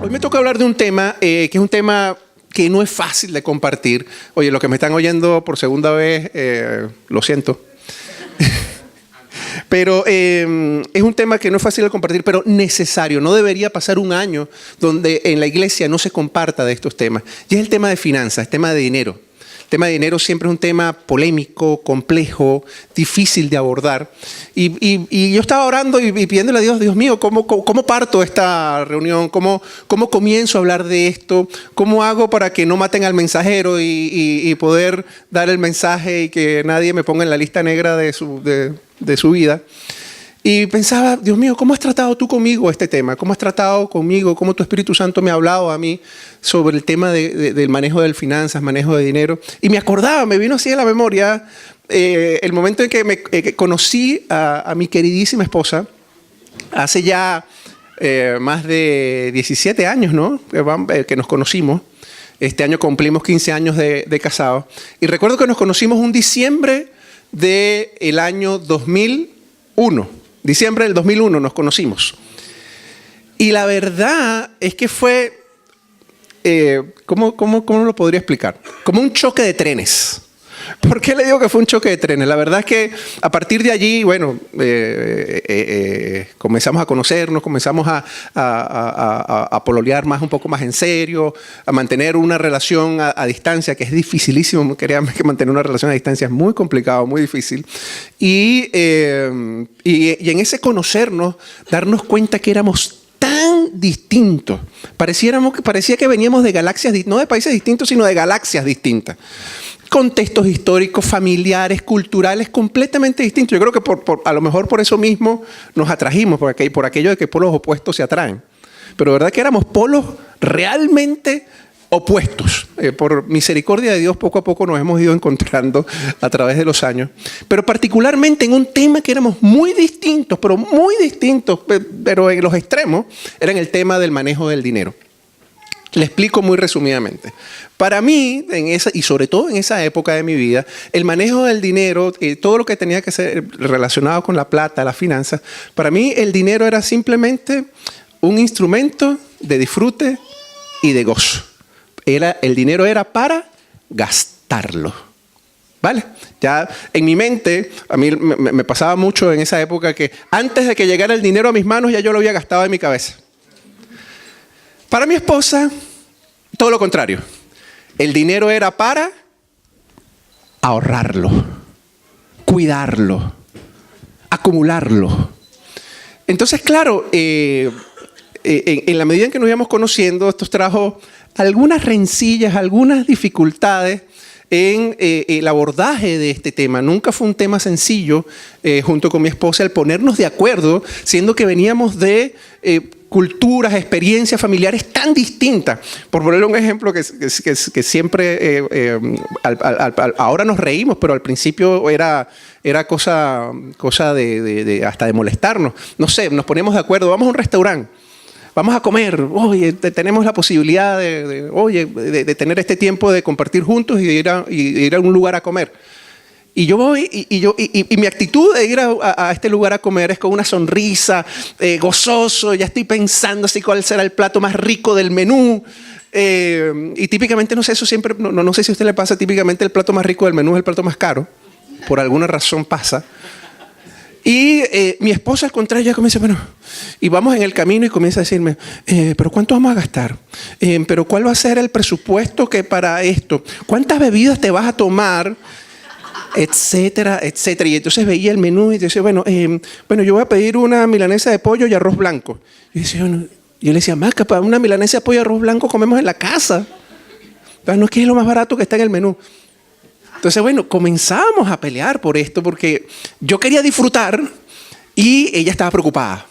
Hoy me toca hablar de un tema que es un tema que no es fácil de compartir. Oye, los que me están oyendo por segunda vez, lo siento. Pero es un tema que no es fácil de compartir, pero necesario. No debería pasar un año donde en la iglesia no se comparta de estos temas. Y es el tema de finanzas, el tema de dinero. El tema de dinero siempre es un tema polémico, complejo, difícil de abordar. Y yo estaba orando y pidiéndole a Dios, Dios mío, ¿cómo parto esta reunión? ¿Cómo comienzo a hablar de esto? ¿Cómo hago para que no maten al mensajero y poder dar el mensaje y que nadie me ponga en la lista negra de su vida? Y pensaba, Dios mío, ¿cómo has tratado tú conmigo este tema? ¿Cómo has tratado conmigo? ¿Cómo tu Espíritu Santo me ha hablado a mí sobre el tema del manejo de finanzas, manejo de dinero? Y me acordaba, me vino así a la memoria el momento en que conocí a mi queridísima esposa, hace ya más de 17 años, ¿no? Que nos conocimos. Este año cumplimos 15 años de casados. Y recuerdo que nos conocimos un diciembre del año 2001. Diciembre del 2001 nos conocimos. Y la verdad es que fue, ¿cómo lo podría explicar? Como un choque de trenes. ¿Por qué le digo que fue un choque de trenes? La verdad es que a partir de allí, bueno, comenzamos a conocernos, comenzamos a pololear un poco más en serio, a mantener una relación a distancia, que es dificilísimo. Créanme que mantener una relación a distancia es muy complicado, muy difícil. Y en ese conocernos, darnos cuenta que éramos tan distintos. Parecía que veníamos de galaxias, no de países distintos, sino de galaxias distintas. Contextos históricos, familiares, culturales, completamente distintos. Yo creo que a lo mejor por eso mismo nos atrajimos, por aquello de que polos opuestos se atraen. Pero verdad que éramos polos realmente opuestos. Por misericordia de Dios, poco a poco nos hemos ido encontrando a través de los años. Pero particularmente en un tema que éramos muy distintos, pero en los extremos, era en el tema del manejo del dinero. Le explico muy resumidamente. Para mí, y sobre todo en esa época de mi vida, el manejo del dinero, todo lo que tenía que ser relacionado con la plata, las finanzas, para mí el dinero era simplemente un instrumento de disfrute y de gozo. El dinero era para gastarlo. ¿Vale? Ya en mi mente, a mí me pasaba mucho en esa época que antes de que llegara el dinero a mis manos, ya yo lo había gastado en mi cabeza. Para mi esposa, todo lo contrario. El dinero era para ahorrarlo, cuidarlo, acumularlo. Entonces, claro, en la medida en que nos íbamos conociendo, esto trajo algunas rencillas, algunas dificultades en el abordaje de este tema. Nunca fue un tema sencillo junto con mi esposa el ponernos de acuerdo, siendo que veníamos de culturas, experiencias familiares tan distintas. Por ponerle un ejemplo que siempre, ahora nos reímos, pero al principio era cosa de hasta de molestarnos. No sé, nos poníamos de acuerdo, vamos a un restaurante. Vamos a comer, oye, tenemos la posibilidad de tener este tiempo de compartir juntos y de ir a un lugar a comer. Y yo voy y mi actitud de ir a este lugar a comer es con una sonrisa, gozoso, ya estoy pensando así cuál será el plato más rico del menú. Y típicamente, no sé, eso siempre, no sé si a usted le pasa, típicamente el plato más rico del menú es el plato más caro. Por alguna razón pasa. Y mi esposa al contrario ya comienza, bueno, y vamos en el camino y comienza a decirme, pero ¿cuánto vamos a gastar? Pero ¿cuál va a ser el presupuesto que para esto? ¿Cuántas bebidas te vas a tomar? Etcétera, etcétera. Y entonces veía el menú y decía, bueno, yo voy a pedir una milanesa de pollo y arroz blanco. Y yo le decía, Maca, para una milanesa de pollo y arroz blanco comemos en la casa. No es que es lo más barato que está en el menú. Entonces, bueno, comenzamos a pelear por esto porque yo quería disfrutar y ella estaba preocupada.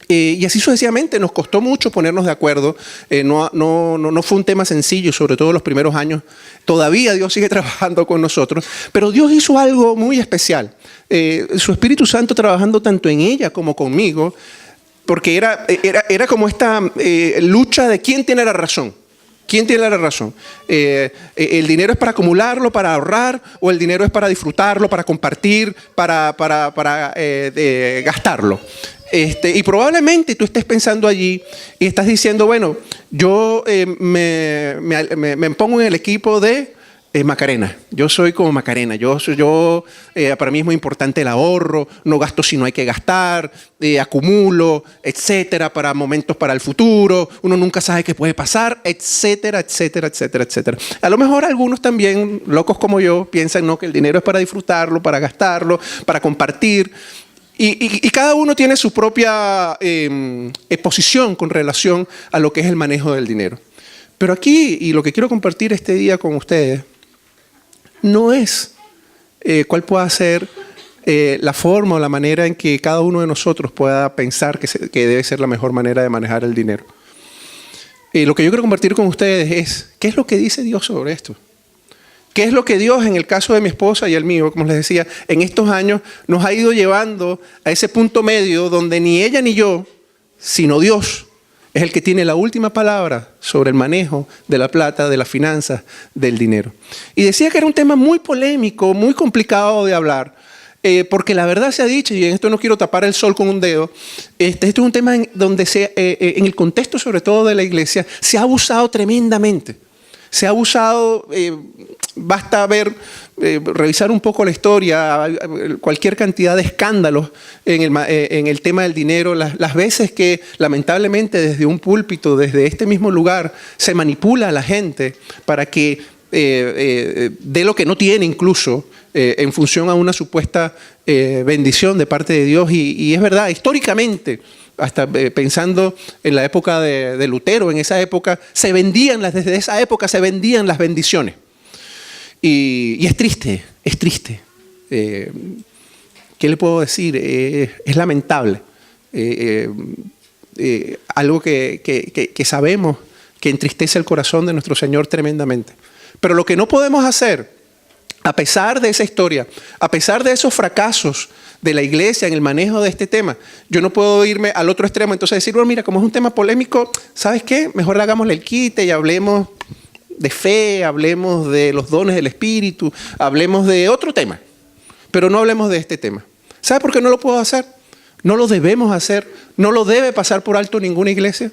Y así sucesivamente nos costó mucho ponernos de acuerdo. No fue un tema sencillo, sobre todo en los primeros años. Todavía Dios sigue trabajando con nosotros, pero Dios hizo algo muy especial. Su Espíritu Santo trabajando tanto en ella como conmigo, porque era como esta lucha de quién tiene la razón. ¿Quién tiene la razón? ¿El dinero es para acumularlo, para ahorrar? ¿O el dinero es para disfrutarlo, para compartir, para gastarlo? Y probablemente tú estés pensando allí y estás diciendo, bueno, yo me pongo en el equipo de Macarena. Yo soy como Macarena. Para mí es muy importante el ahorro, no gasto si no hay que gastar, acumulo, etcétera, para momentos para el futuro. Uno nunca sabe qué puede pasar, etcétera, etcétera, etcétera, etcétera. A lo mejor algunos también, locos como yo, piensan ¿no? que el dinero es para disfrutarlo, para gastarlo, para compartir. Y cada uno tiene su propia posición con relación a lo que es el manejo del dinero. Pero aquí, y lo que quiero compartir este día con ustedes, no es cuál pueda ser la forma o la manera en que cada uno de nosotros pueda pensar que debe ser la mejor manera de manejar el dinero. Lo que yo quiero compartir con ustedes es, ¿qué es lo que dice Dios sobre esto? ¿Qué es lo que Dios, en el caso de mi esposa y el mío, como les decía, en estos años nos ha ido llevando a ese punto medio donde ni ella ni yo, sino Dios, es el que tiene la última palabra sobre el manejo de la plata, de las finanzas, del dinero? Y decía que era un tema muy polémico, muy complicado de hablar, porque la verdad se ha dicho, y en esto no quiero tapar el sol con un dedo, esto es un tema donde en el contexto sobre todo de la iglesia se ha abusado tremendamente. Se ha abusado, basta revisar un poco la historia, cualquier cantidad de escándalos en el tema del dinero, las veces que lamentablemente desde un púlpito, desde este mismo lugar, se manipula a la gente para que dé lo que no tiene incluso, en función a una supuesta bendición de parte de Dios. Y es verdad, históricamente, hasta pensando en la época de Lutero, en esa época, desde esa época se vendían las bendiciones. Y es triste, es triste. ¿Qué le puedo decir? Es lamentable. Algo que sabemos que entristece el corazón de nuestro Señor tremendamente. Pero lo que no podemos hacer, a pesar de esa historia, a pesar de esos fracasos de la iglesia en el manejo de este tema, yo no puedo irme al otro extremo, entonces decir, bueno, mira, como es un tema polémico, ¿sabes qué? Mejor hagámosle el quite y hablemos de fe, hablemos de los dones del Espíritu, hablemos de otro tema, pero no hablemos de este tema. ¿Sabe por qué no lo puedo hacer? No lo debemos hacer, no lo debe pasar por alto ninguna iglesia,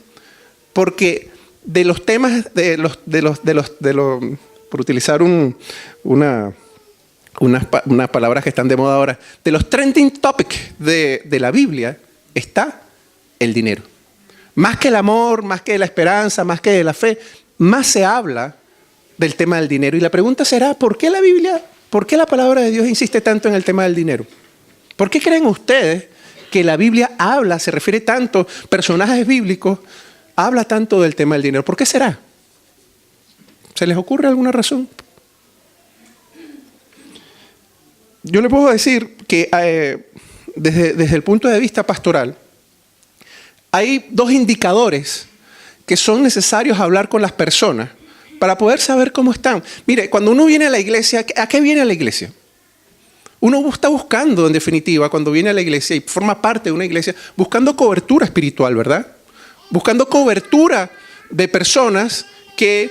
porque de los temas, por utilizar unas palabras que están de moda ahora, de los trending topics de la Biblia está el dinero. Más que el amor, más que la esperanza, más que de la fe, más se habla del tema del dinero. Y la pregunta será, ¿por qué la palabra de Dios insiste tanto en el tema del dinero? ¿Por qué creen ustedes que la Biblia se refiere tanto, personajes bíblicos, habla tanto del tema del dinero? ¿Por qué será? ¿Se les ocurre alguna razón? Yo le puedo decir que desde el punto de vista pastoral, hay dos indicadores que son necesarios hablar con las personas para poder saber cómo están. Mire, cuando uno viene a la iglesia, ¿a qué viene a la iglesia? Uno está buscando, en definitiva, cuando viene a la iglesia y forma parte de una iglesia, buscando cobertura espiritual, ¿verdad? Buscando cobertura de personas que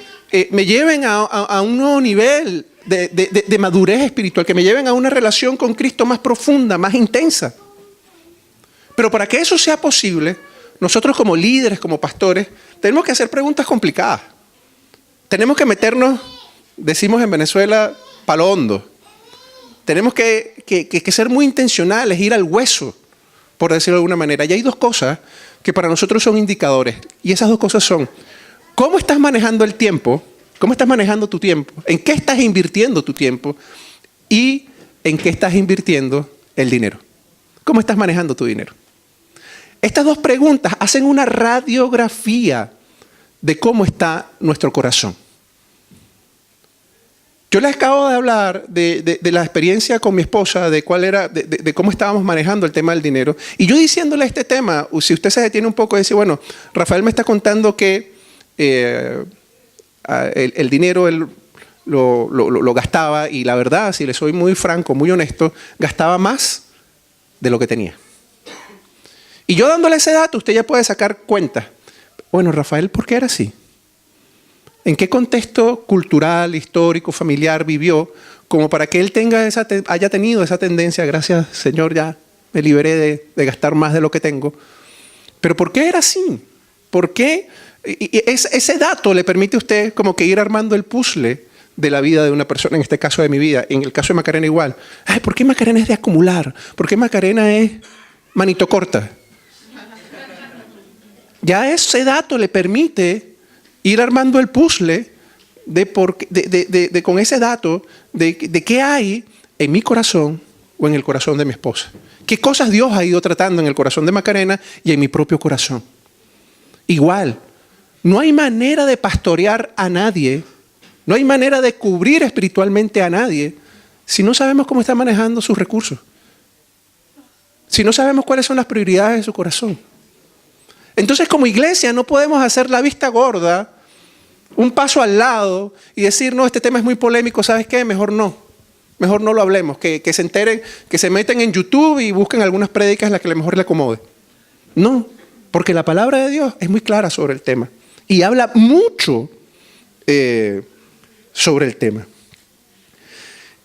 me lleven a un nuevo nivel de madurez espiritual, que me lleven a una relación con Cristo más profunda, más intensa. Pero para que eso sea posible, nosotros como líderes, como pastores, tenemos que hacer preguntas complicadas. Tenemos que meternos, decimos en Venezuela, palo hondo. Tenemos que ser muy intencionales, ir al hueso, por decirlo de alguna manera. Y hay dos cosas que para nosotros son indicadores. Y esas dos cosas son, ¿cómo estás manejando el tiempo? ¿Cómo estás manejando tu tiempo? ¿En qué estás invirtiendo tu tiempo? ¿Y en qué estás invirtiendo el dinero? ¿Cómo estás manejando tu dinero? Estas dos preguntas hacen una radiografía de cómo está nuestro corazón. Yo les acabo de hablar de la experiencia con mi esposa, de cómo estábamos manejando el tema del dinero. Y yo diciéndole este tema, si usted se detiene un poco y dice, bueno, Rafael me está contando que el dinero él lo gastaba, y la verdad, si le soy muy franco, muy honesto, gastaba más de lo que tenía. Y yo dándole ese dato, usted ya puede sacar cuenta. Bueno, Rafael, ¿por qué era así? ¿En qué contexto cultural, histórico, familiar vivió como para que él haya tenido esa tendencia, gracias Señor, ya me liberé de gastar más de lo que tengo. Pero ¿por qué era así? ¿Por qué? Y ese dato le permite a usted como que ir armando el puzzle de la vida de una persona, en este caso de mi vida, en el caso de Macarena igual. Ay, ¿por qué Macarena es de acumular? ¿Por qué Macarena es manito corta? Ya ese dato le permite ir armando el puzzle con ese dato de qué hay en mi corazón o en el corazón de mi esposa. ¿Qué cosas Dios ha ido tratando en el corazón de Macarena y en mi propio corazón? Igual, no hay manera de pastorear a nadie, no hay manera de cubrir espiritualmente a nadie si no sabemos cómo está manejando sus recursos, si no sabemos cuáles son las prioridades de su corazón. Entonces, como iglesia no podemos hacer la vista gorda, un paso al lado y decir, no, este tema es muy polémico, ¿sabes qué? Mejor no lo hablemos, que se enteren, que se meten en YouTube y busquen algunas prédicas en las que a lo mejor le acomode. No, porque la palabra de Dios es muy clara sobre el tema y habla mucho sobre el tema.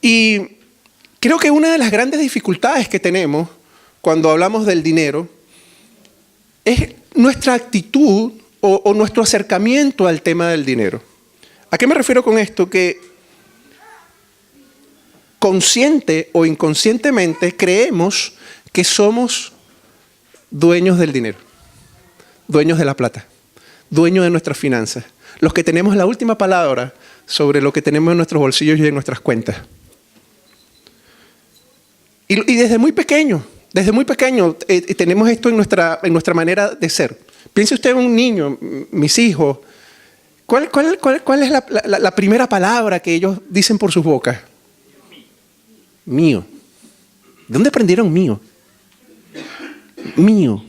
Y creo que una de las grandes dificultades que tenemos cuando hablamos del dinero es nuestra actitud o nuestro acercamiento al tema del dinero. ¿A qué me refiero con esto? Que consciente o inconscientemente creemos que somos dueños del dinero, dueños de la plata, dueños de nuestras finanzas, los que tenemos la última palabra sobre lo que tenemos en nuestros bolsillos y en nuestras cuentas. Y desde muy pequeño tenemos esto en nuestra manera de ser. Piense usted en un niño, mis hijos, ¿cuál es la primera palabra que ellos dicen por sus bocas? Mío. ¿De dónde aprendieron mío? Mío.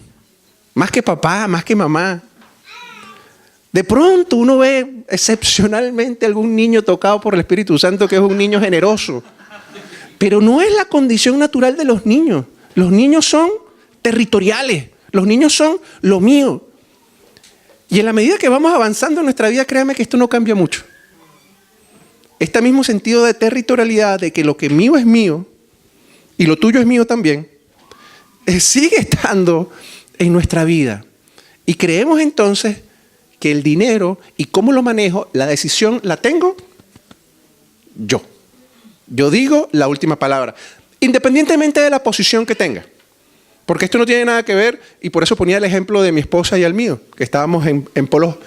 Más que papá, más que mamá. De pronto uno ve excepcionalmente algún niño tocado por el Espíritu Santo que es un niño generoso. Pero no es la condición natural de los niños. Los niños son territoriales. Los niños son lo mío. Y en la medida que vamos avanzando en nuestra vida, créame que esto no cambia mucho. Este mismo sentido de territorialidad, de que lo que mío es mío y lo tuyo es mío también, sigue estando en nuestra vida. Y creemos entonces que el dinero y cómo lo manejo, la decisión la tengo yo. Yo digo la última palabra, independientemente de la posición que tenga. Porque esto no tiene nada que ver, y por eso ponía el ejemplo de mi esposa y el mío, que estábamos en polos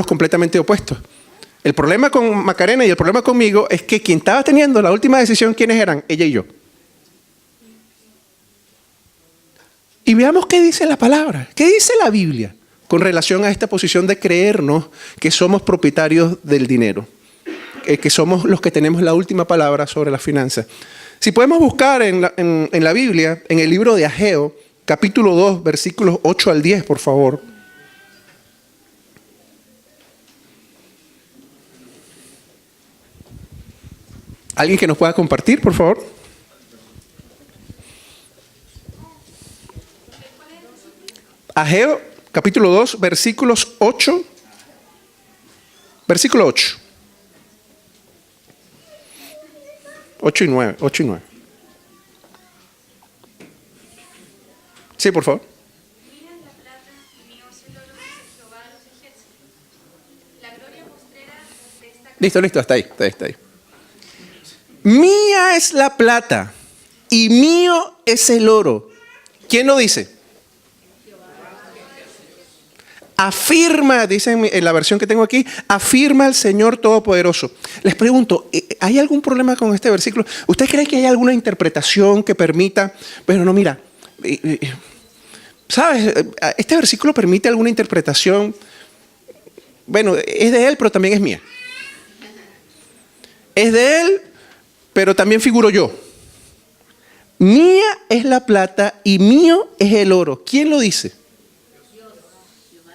completamente opuestos. El problema con Macarena y el problema conmigo es que quien estaba teniendo la última decisión, ¿quiénes eran? Ella y yo. Y veamos qué dice la palabra, qué dice la Biblia con relación a esta posición de creernos que somos propietarios del dinero, que somos los que tenemos la última palabra sobre las finanzas. Si podemos buscar en la Biblia, en el libro de Ageo, capítulo 2, versículos 8 al 10, por favor. ¿Alguien que nos pueda compartir, por favor? Ageo, capítulo 2, versículos 8. Versículo 8. 8 y 9. Sí, por favor. Mira la plata y mío es el oro, dice Jehová de los ejércitos. La gloria postrera de esta Listo, hasta ahí. Mía es la plata y mío es el oro. ¿Quién lo dice? Afirma, dice en la versión que tengo aquí, afirma el Señor Todopoderoso. Les pregunto, ¿hay algún problema con este versículo? ¿Usted cree que hay alguna interpretación que permita? Bueno, no, mira, ¿sabes? Este versículo permite alguna interpretación. Bueno, es de él, pero también es mía. Es de él, pero también figuro yo. Mía es la plata y mío es el oro. ¿Quién lo dice?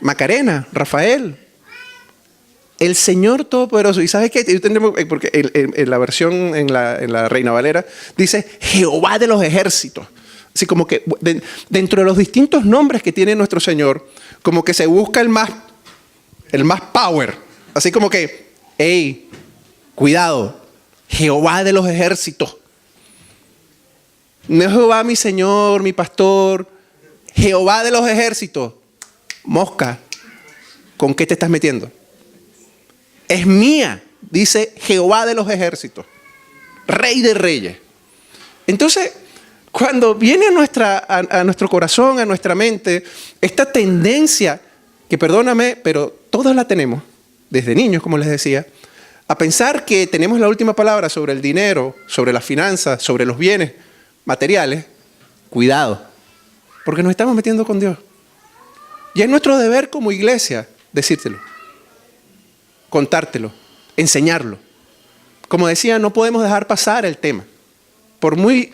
Macarena, Rafael, el Señor Todopoderoso. ¿Y sabes qué? Porque en la versión, en la Reina Valera, dice Jehová de los ejércitos. Así como que dentro de los distintos nombres que tiene nuestro Señor, como que se busca el más power. Así como que, hey, cuidado, Jehová de los ejércitos. No es Jehová mi Señor, mi pastor, Jehová de los ejércitos. Mosca, ¿con qué te estás metiendo? Es mía, dice Jehová de los ejércitos, Rey de reyes. Entonces, cuando viene a nuestro corazón, a nuestra mente, esta tendencia, que perdóname, pero todos la tenemos, desde niños, como les decía, a pensar que tenemos la última palabra sobre el dinero, sobre las finanzas, sobre los bienes materiales, cuidado, porque nos estamos metiendo con Dios. Y es nuestro deber como iglesia decírtelo, contártelo, enseñarlo. Como decía, no podemos dejar pasar el tema. Por muy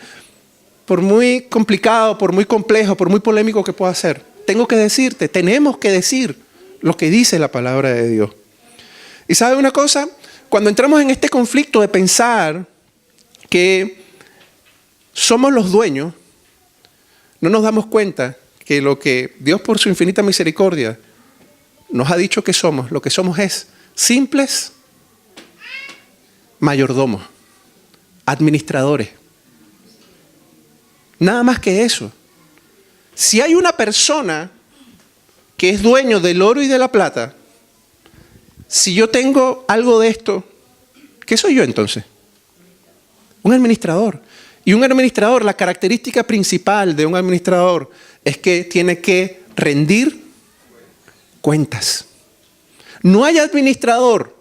complicado, por muy complejo, por muy polémico que pueda ser, tengo que decirte, tenemos que decir lo que dice la palabra de Dios. Y ¿sabe una cosa? Cuando entramos en este conflicto de pensar que somos los dueños, no nos damos cuenta que lo que Dios por su infinita misericordia nos ha dicho que somos, lo que somos es simples mayordomos, administradores. Nada más que eso. Si hay una persona que es dueño del oro y de la plata, si yo tengo algo de esto, ¿qué soy yo entonces? Un administrador. Y un administrador, la característica principal de un administrador es que tiene que rendir cuentas. No hay administrador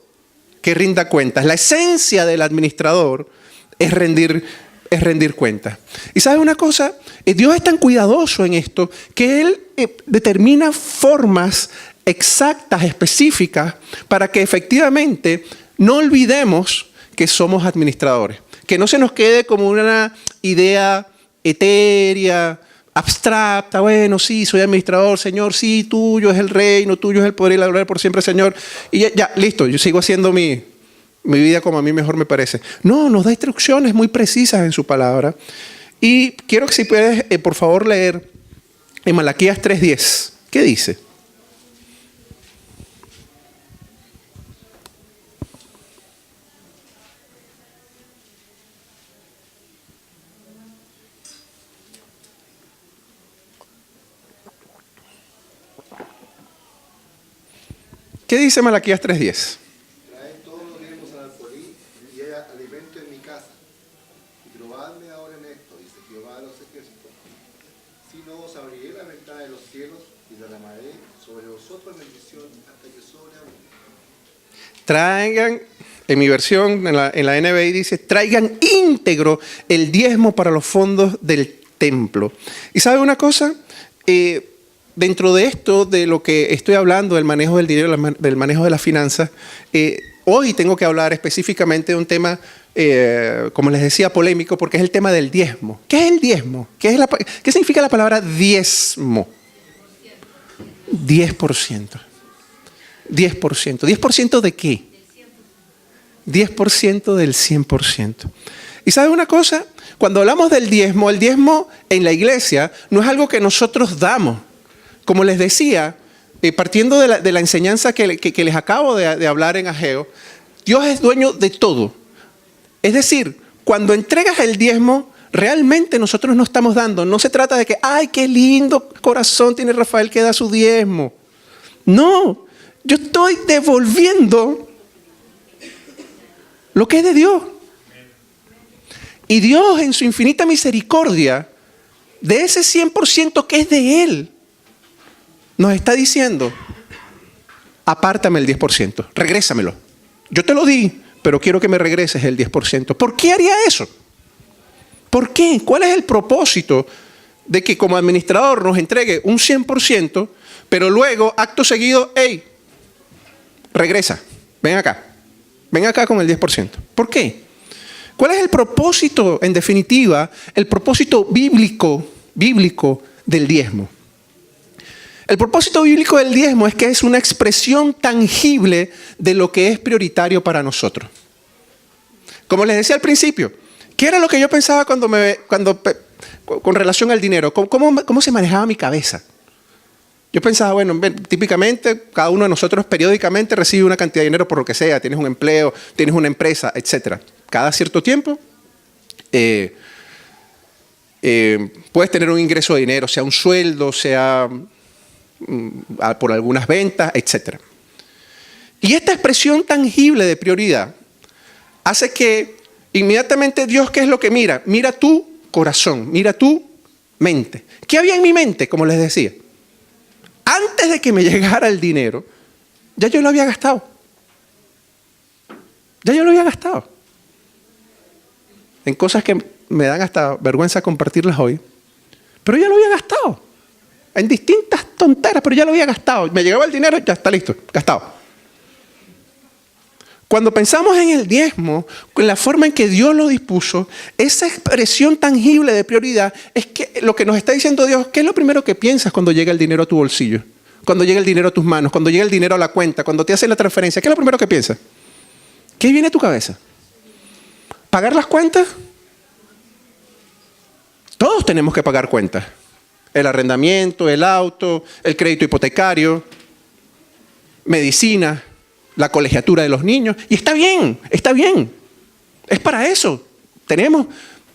que rinda cuentas. La esencia del administrador es rendir cuentas. Y ¿sabes una cosa? Dios es tan cuidadoso en esto que Él determina formas exactas, específicas, para que efectivamente no olvidemos que somos administradores. Que no se nos quede como una idea etérea, abstracta. Bueno, sí, soy administrador, Señor, sí, tuyo es el reino, tuyo es el poder y la gloria por siempre, Señor. Y ya, listo, yo sigo haciendo mi vida como a mí mejor me parece. No, nos da instrucciones muy precisas en su palabra. Y quiero que si puedes, por favor, leer en Malaquías 3:10. ¿Qué dice? ¿Qué dice Malaquías 3:10? Traed todos los diezmos al alfolí y haya alimento en mi casa. Y probadme ahora en esto, dice Jehová de los ejércitos. Si no, os abriré la ventana de los cielos y derramaré sobre vosotros bendición hasta que sobreabunde. Traigan, en mi versión, en la NBI dice, traigan íntegro el diezmo para los fondos del templo. ¿Y sabe una cosa? Dentro de esto, de lo que estoy hablando, del manejo del dinero, del manejo de las finanzas, hoy tengo que hablar específicamente de un tema, como les decía, polémico, porque es el tema del diezmo. ¿Qué es el diezmo? ¿Qué significa la palabra diezmo? 10%. 10%. ¿10% de qué? 10% del 100%. ¿Y sabe una cosa? Cuando hablamos del diezmo, el diezmo en la iglesia no es algo que nosotros damos. Como les decía, partiendo de la enseñanza que les acabo de hablar en Ageo, Dios es dueño de todo. Es decir, cuando entregas el diezmo, realmente nosotros no estamos dando. No se trata de que, ¡ay, qué lindo corazón tiene Rafael que da su diezmo! No, yo estoy devolviendo lo que es de Dios. Y Dios, en su infinita misericordia, de ese 100% que es de Él, nos está diciendo, apártame el 10%, regrésamelo. Yo te lo di, pero quiero que me regreses el 10%. ¿Por qué haría eso? ¿Por qué? ¿Cuál es el propósito de que como administrador nos entregue un 100%, pero luego, acto seguido, hey, regresa, ven acá con el 10%? ¿Por qué? ¿Cuál es el propósito, en definitiva, el propósito bíblico del diezmo? El propósito bíblico del diezmo es que es una expresión tangible de lo que es prioritario para nosotros. Como les decía al principio, ¿qué era lo que yo pensaba con relación al dinero? ¿Cómo se manejaba mi cabeza? Yo pensaba, bueno, típicamente cada uno de nosotros periódicamente recibe una cantidad de dinero por lo que sea. Tienes un empleo, tienes una empresa, etc. Cada cierto tiempo puedes tener un ingreso de dinero, sea un sueldo, sea por algunas ventas, etc. Y esta expresión tangible de prioridad hace que inmediatamente Dios, ¿qué es lo que mira? Mira tu corazón, mira tu mente. ¿Qué había en mi mente? Como les decía, antes de que me llegara el dinero, ya yo lo había gastado. Ya yo lo había gastado. En cosas que me dan hasta vergüenza compartirlas hoy. Pero ya lo había gastado. En distintas tonteras, pero ya lo había gastado. Me llegaba el dinero, ya está listo, gastado. Cuando pensamos en el diezmo, en la forma en que Dios lo dispuso, esa expresión tangible de prioridad es que lo que nos está diciendo Dios, ¿qué es lo primero que piensas cuando llega el dinero a tu bolsillo? Cuando llega el dinero a tus manos, cuando llega el dinero a la cuenta, cuando te hacen la transferencia, ¿qué es lo primero que piensas? ¿Qué viene a tu cabeza? ¿Pagar las cuentas? Todos tenemos que pagar cuentas. El arrendamiento, el auto, el crédito hipotecario, medicina, la colegiatura de los niños. Y está bien, está bien. Es para eso. Tenemos,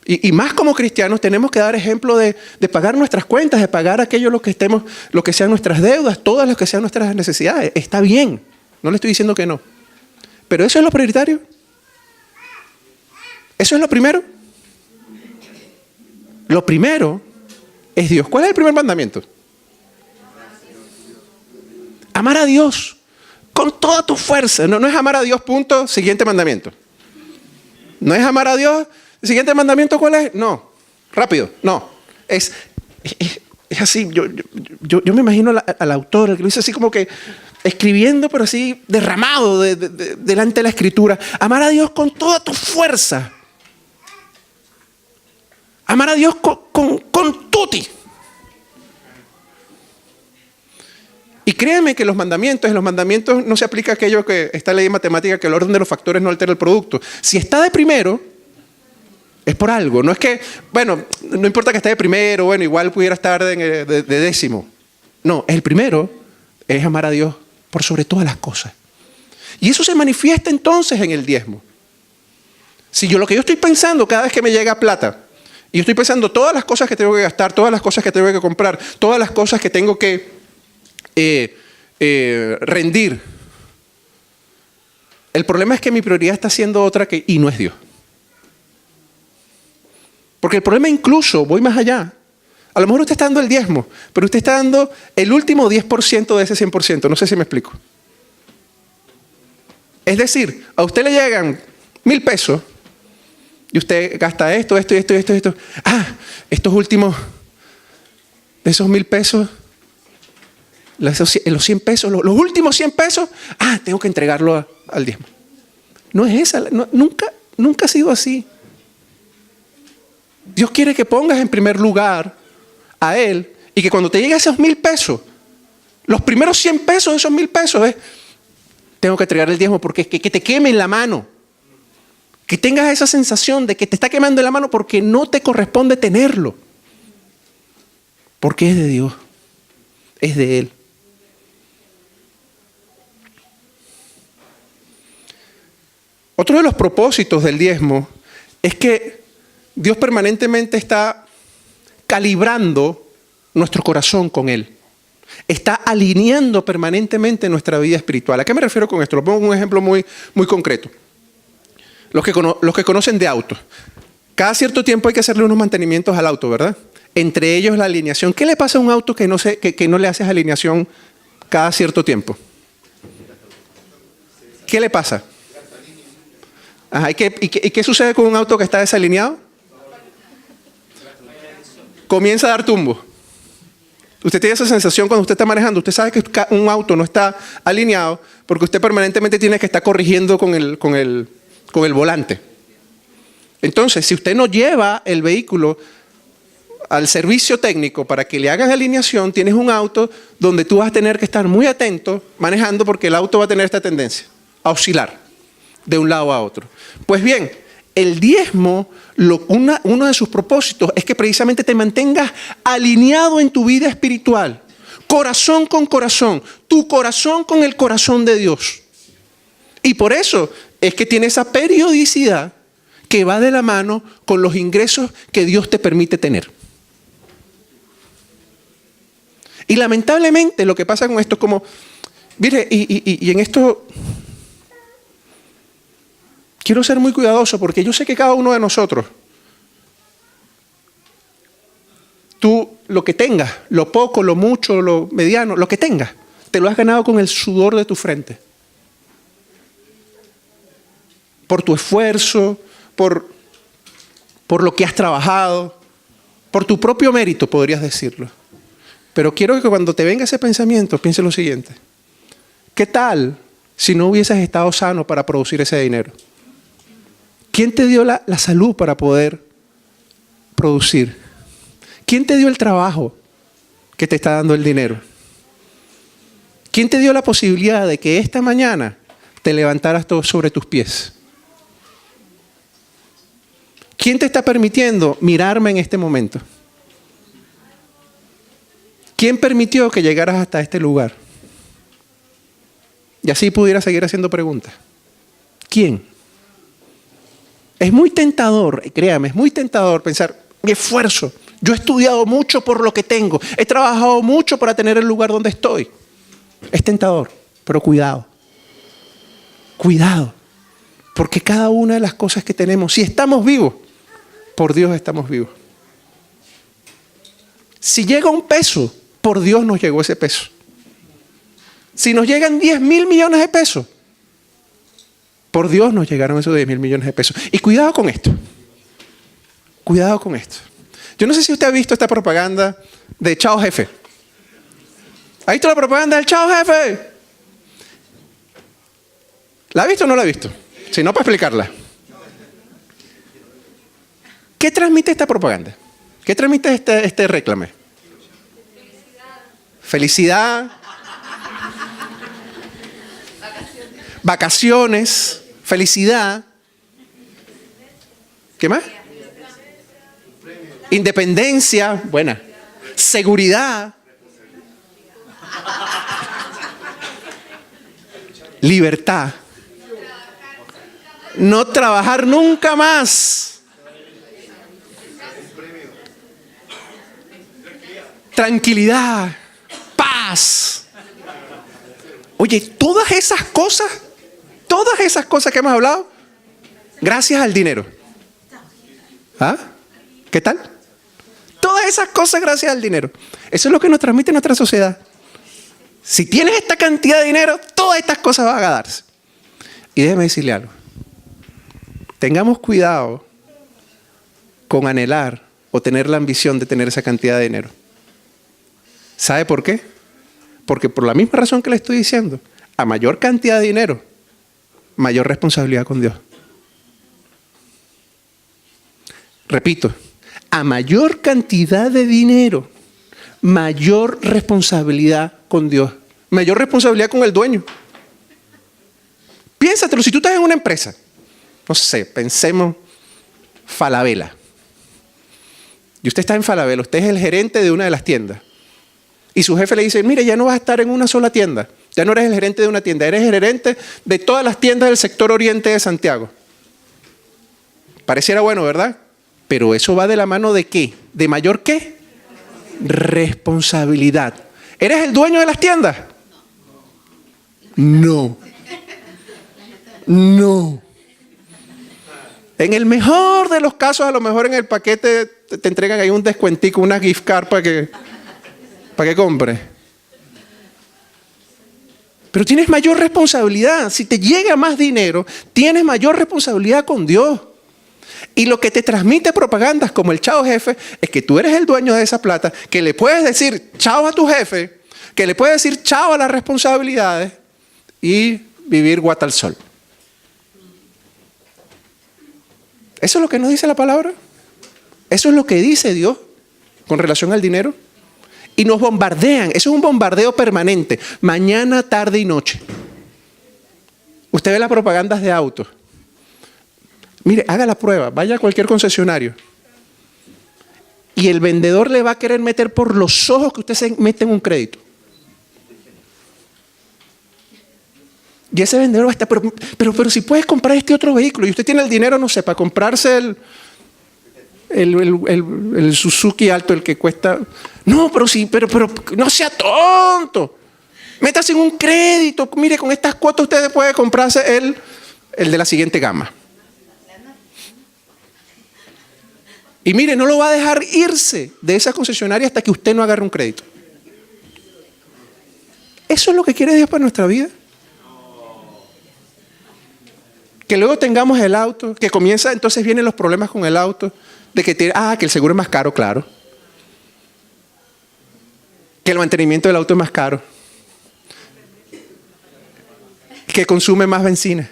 y más como cristianos, tenemos que dar ejemplo de pagar nuestras cuentas, de pagar aquello lo que sean nuestras deudas, todas las que sean nuestras necesidades. Está bien. No le estoy diciendo que no. Pero eso es lo prioritario. Eso es lo primero. Lo primero es Dios. ¿Cuál es el primer mandamiento? Amar a Dios con toda tu fuerza. No es amar a Dios, punto, siguiente mandamiento. No es amar a Dios, siguiente mandamiento, ¿cuál es? No, rápido, no. Es así, yo me imagino al autor, el que lo hizo así como que escribiendo, pero así derramado delante de la escritura. Amar a Dios con toda tu fuerza. Amar a Dios con tutti. Y créanme que los mandamientos no se aplica aquello que está en la ley matemática, que el orden de los factores no altera el producto. Si está de primero, es por algo. No es que, bueno, no importa que esté de primero, bueno, igual pudiera estar de décimo. No, el primero es amar a Dios por sobre todas las cosas. Y eso se manifiesta entonces en el diezmo. Si lo que yo estoy pensando cada vez que me llega plata, y yo estoy pensando todas las cosas que tengo que gastar, todas las cosas que tengo que comprar, todas las cosas que tengo que rendir. El problema es que mi prioridad está siendo otra y no es Dios. Porque el problema incluso, voy más allá. A lo mejor usted está dando el diezmo, pero usted está dando el último 10% de ese 100%. No sé si me explico. Es decir, a usted le llegan 1,000 pesos y usted gasta esto. Estos últimos, de esos 1,000 pesos, los 100 pesos, los últimos 100 pesos, tengo que entregarlo al diezmo. No es esa, nunca ha sido así. Dios quiere que pongas en primer lugar a Él y que cuando te lleguen esos 1,000 pesos, los primeros 100 pesos de esos 1,000 pesos tengo que entregar el diezmo porque que te queme en la mano. Que tengas esa sensación de que te está quemando en la mano porque no te corresponde tenerlo. Porque es de Dios, es de Él. Otro de los propósitos del diezmo es que Dios permanentemente está calibrando nuestro corazón con Él. Está alineando permanentemente nuestra vida espiritual. ¿A qué me refiero con esto? Lo pongo un ejemplo muy, muy concreto. Los que conocen de autos. Cada cierto tiempo hay que hacerle unos mantenimientos al auto, ¿verdad? Entre ellos la alineación. ¿Qué le pasa a un auto que no le haces alineación cada cierto tiempo? ¿Qué le pasa? ¿Y qué sucede con un auto que está desalineado? Comienza a dar tumbo. Usted tiene esa sensación cuando usted está manejando. Usted sabe que un auto no está alineado porque usted permanentemente tiene que estar corrigiendo con el volante. Entonces, si usted no lleva el vehículo al servicio técnico para que le hagan alineación, tienes un auto donde tú vas a tener que estar muy atento manejando porque el auto va a tener esta tendencia a oscilar de un lado a otro. Pues bien, el diezmo, uno de sus propósitos es que precisamente te mantengas alineado en tu vida espiritual, corazón con corazón, tu corazón con el corazón de Dios. Y por eso es que tiene esa periodicidad que va de la mano con los ingresos que Dios te permite tener. Y lamentablemente lo que pasa con esto es como, mire, y en esto quiero ser muy cuidadoso porque yo sé que cada uno de nosotros, tú lo que tengas, lo poco, lo mucho, lo mediano, lo que tengas, te lo has ganado con el sudor de tu frente. Por tu esfuerzo, por lo que has trabajado, por tu propio mérito, podrías decirlo. Pero quiero que cuando te venga ese pensamiento, piense lo siguiente. ¿Qué tal si no hubieses estado sano para producir ese dinero? ¿Quién te dio la salud para poder producir? ¿Quién te dio el trabajo que te está dando el dinero? ¿Quién te dio la posibilidad de que esta mañana te levantaras todo sobre tus pies? ¿Quién te está permitiendo mirarme en este momento? ¿Quién permitió que llegaras hasta este lugar? Y así pudiera seguir haciendo preguntas. ¿Quién? Es muy tentador, créame, es muy tentador pensar, mi esfuerzo, yo he estudiado mucho por lo que tengo, he trabajado mucho para tener el lugar donde estoy. Es tentador, pero cuidado. Cuidado, porque cada una de las cosas que tenemos, si estamos vivos, por Dios estamos vivos. Si llega un peso, por Dios nos llegó ese peso. Si nos llegan 10.000 millones de pesos, por Dios nos llegaron esos 10.000 millones de pesos. Y cuidado con esto. Cuidado con esto. Yo no sé si usted ha visto esta propaganda de Chao Jefe. ¿Ha visto la propaganda del Chao Jefe? ¿La ha visto o no la ha visto? Si no, para explicarla. ¿Qué transmite esta propaganda? ¿Qué transmite este réclame? Felicidad. Vacaciones. Felicidad. ¿Qué más? Independencia. Buena. Seguridad. Libertad. No trabajar nunca más. Tranquilidad. Paz. Oye, todas esas cosas que hemos hablado, gracias al dinero. ¿Ah? ¿Qué tal? Todas esas cosas gracias al dinero. Eso es lo que nos transmite nuestra sociedad. Si tienes esta cantidad de dinero, todas estas cosas van a darse. Y déjeme decirle algo. Tengamos cuidado con anhelar o tener la ambición de tener esa cantidad de dinero. ¿Sabe por qué? Porque por la misma razón que le estoy diciendo, a mayor cantidad de dinero, mayor responsabilidad con Dios. Repito, a mayor cantidad de dinero, mayor responsabilidad con Dios, mayor responsabilidad con el dueño. Piénsatelo, si tú estás en una empresa, no sé, pensemos Falabella. Y usted está en Falabella, usted es el gerente de una de las tiendas. Y su jefe le dice, mire, ya no vas a estar en una sola tienda. Ya no eres el gerente de una tienda, eres el gerente de todas las tiendas del sector oriente de Santiago. Pareciera bueno, ¿verdad? Pero eso va de la mano ¿de qué? ¿De mayor qué? Responsabilidad. ¿Eres el dueño de las tiendas? No. No. En el mejor de los casos, a lo mejor en el paquete te entregan ahí un descuentico, una gift card para que compres. Pero tienes mayor responsabilidad. Si te llega más dinero, tienes mayor responsabilidad con Dios. Y lo que te transmite propagandas como el Chao Jefe es que tú eres el dueño de esa plata, que le puedes decir chao a tu jefe, que le puedes decir chao a las responsabilidades y vivir guata al sol. ¿Eso es lo que nos dice la palabra? ¿Eso es lo que dice Dios con relación al dinero? Y nos bombardean. Eso es un bombardeo permanente. Mañana, tarde y noche. Usted ve las propagandas de autos. Mire, haga la prueba. Vaya a cualquier concesionario. Y el vendedor le va a querer meter por los ojos que usted se mete en un crédito. Y ese vendedor va a estar, pero si puedes comprar este otro vehículo y usted tiene el dinero, no sé, para comprarse el Suzuki Alto, el que cuesta. No, pero sí, pero no sea tonto. Métase en un crédito. Mire, con estas cuotas usted puede comprarse el de la siguiente gama. Y mire, no lo va a dejar irse de esa concesionaria hasta que usted no agarre un crédito. ¿Eso es lo que quiere Dios para nuestra vida? Que luego tengamos el auto, que comienza, entonces vienen los problemas con el auto, de que que el seguro es más caro, claro. Que el mantenimiento del auto es más caro. Que consume más benzina.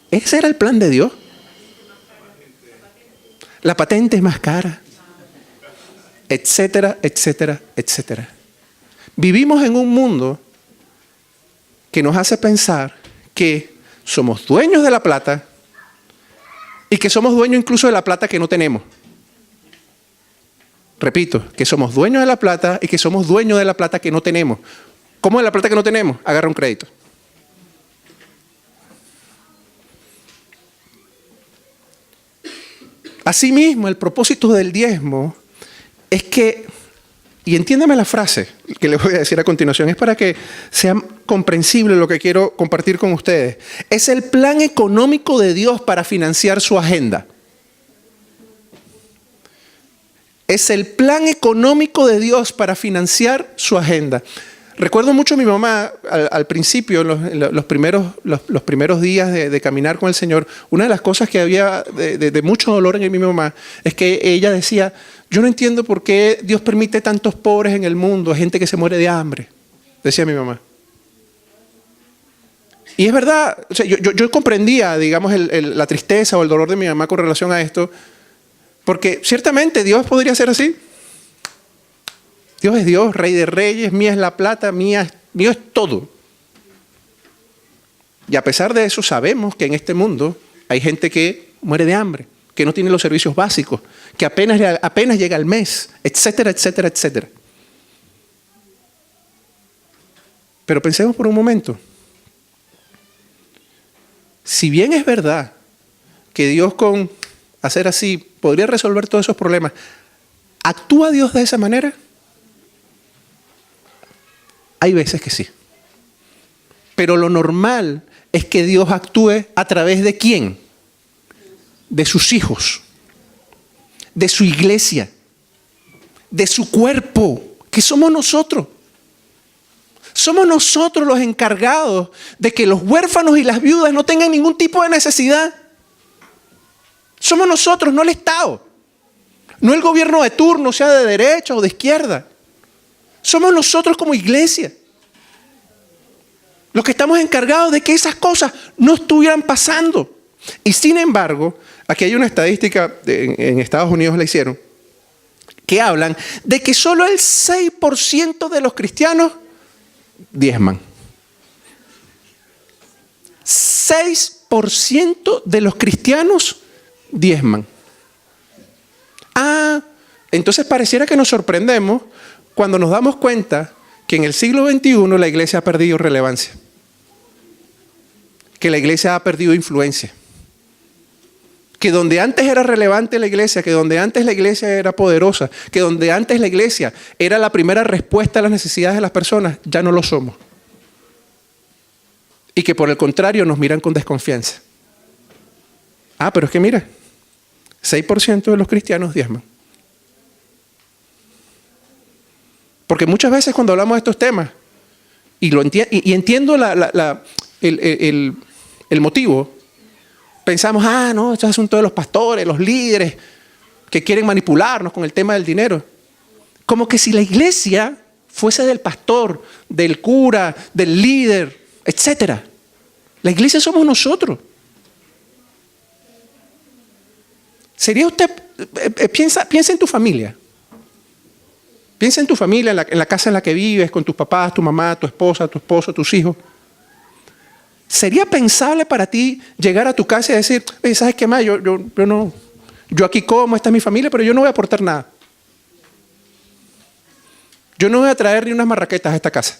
Ese era el plan de Dios. La patente es más cara. Etcétera, etcétera, etcétera. Vivimos en un mundo que nos hace pensar que somos dueños de la plata y que somos dueños incluso de la plata que no tenemos. Repito, que somos dueños de la plata y que somos dueños de la plata que no tenemos. ¿Cómo es la plata que no tenemos? Agarra un crédito. Asimismo, el propósito del diezmo es que, y entiéndame la frase que les voy a decir a continuación, es para que sea comprensible lo que quiero compartir con ustedes. Es el plan económico de Dios para financiar su agenda. Es el plan económico de Dios para financiar su agenda. Recuerdo mucho a mi mamá al principio, los primeros días de caminar con el Señor. Una de las cosas que había de mucho dolor en mi mamá es que ella decía, yo no entiendo por qué Dios permite tantos pobres en el mundo, gente que se muere de hambre, decía mi mamá. Y es verdad, o sea, yo comprendía, digamos, la tristeza o el dolor de mi mamá con relación a esto, porque ciertamente Dios podría ser así. Dios es Dios, Rey de Reyes, mía es la plata, mío es todo. Y a pesar de eso sabemos que en este mundo hay gente que muere de hambre, que no tiene los servicios básicos, que apenas llega al mes, etcétera, etcétera, etcétera. Pero pensemos por un momento. Si bien es verdad que Dios con hacer así podría resolver todos esos problemas, ¿actúa Dios de esa manera? Hay veces que sí. Pero lo normal es que Dios actúe a través de ¿quién? De sus hijos, de su iglesia, de su cuerpo, que somos nosotros. Somos nosotros los encargados de que los huérfanos y las viudas no tengan ningún tipo de necesidad. Somos nosotros, no el Estado. No el gobierno de turno, sea de derecha o de izquierda. Somos nosotros como iglesia los que estamos encargados de que esas cosas no estuvieran pasando. Y sin embargo, aquí hay una estadística, en Estados Unidos la hicieron, que hablan de que solo el 6% de los cristianos diezman. 6% de los cristianos diezman. Entonces pareciera que nos sorprendemos cuando nos damos cuenta que en el siglo XXI la iglesia ha perdido relevancia, que la iglesia ha perdido influencia, que donde antes era relevante la iglesia, que donde antes la iglesia era poderosa, que donde antes la iglesia era la primera respuesta a las necesidades de las personas, ya no lo somos. Y que por el contrario nos miran con desconfianza. Pero es que mira, 6% de los cristianos diezman. Porque muchas veces cuando hablamos de estos temas, y entiendo el motivo, pensamos, no, esto es asunto de los pastores, los líderes, que quieren manipularnos con el tema del dinero. Como que si la iglesia fuese del pastor, del cura, del líder, etc. La iglesia somos nosotros. ¿Sería usted, piensa en tu familia? Piensa en tu familia, en la casa en la que vives, con tus papás, tu mamá, tu esposa, tu esposo, tus hijos. ¿Sería pensable para ti llegar a tu casa y decir, ¿sabes qué más? Yo aquí como, esta es mi familia, pero yo no voy a aportar nada. Yo no voy a traer ni unas marraquetas a esta casa.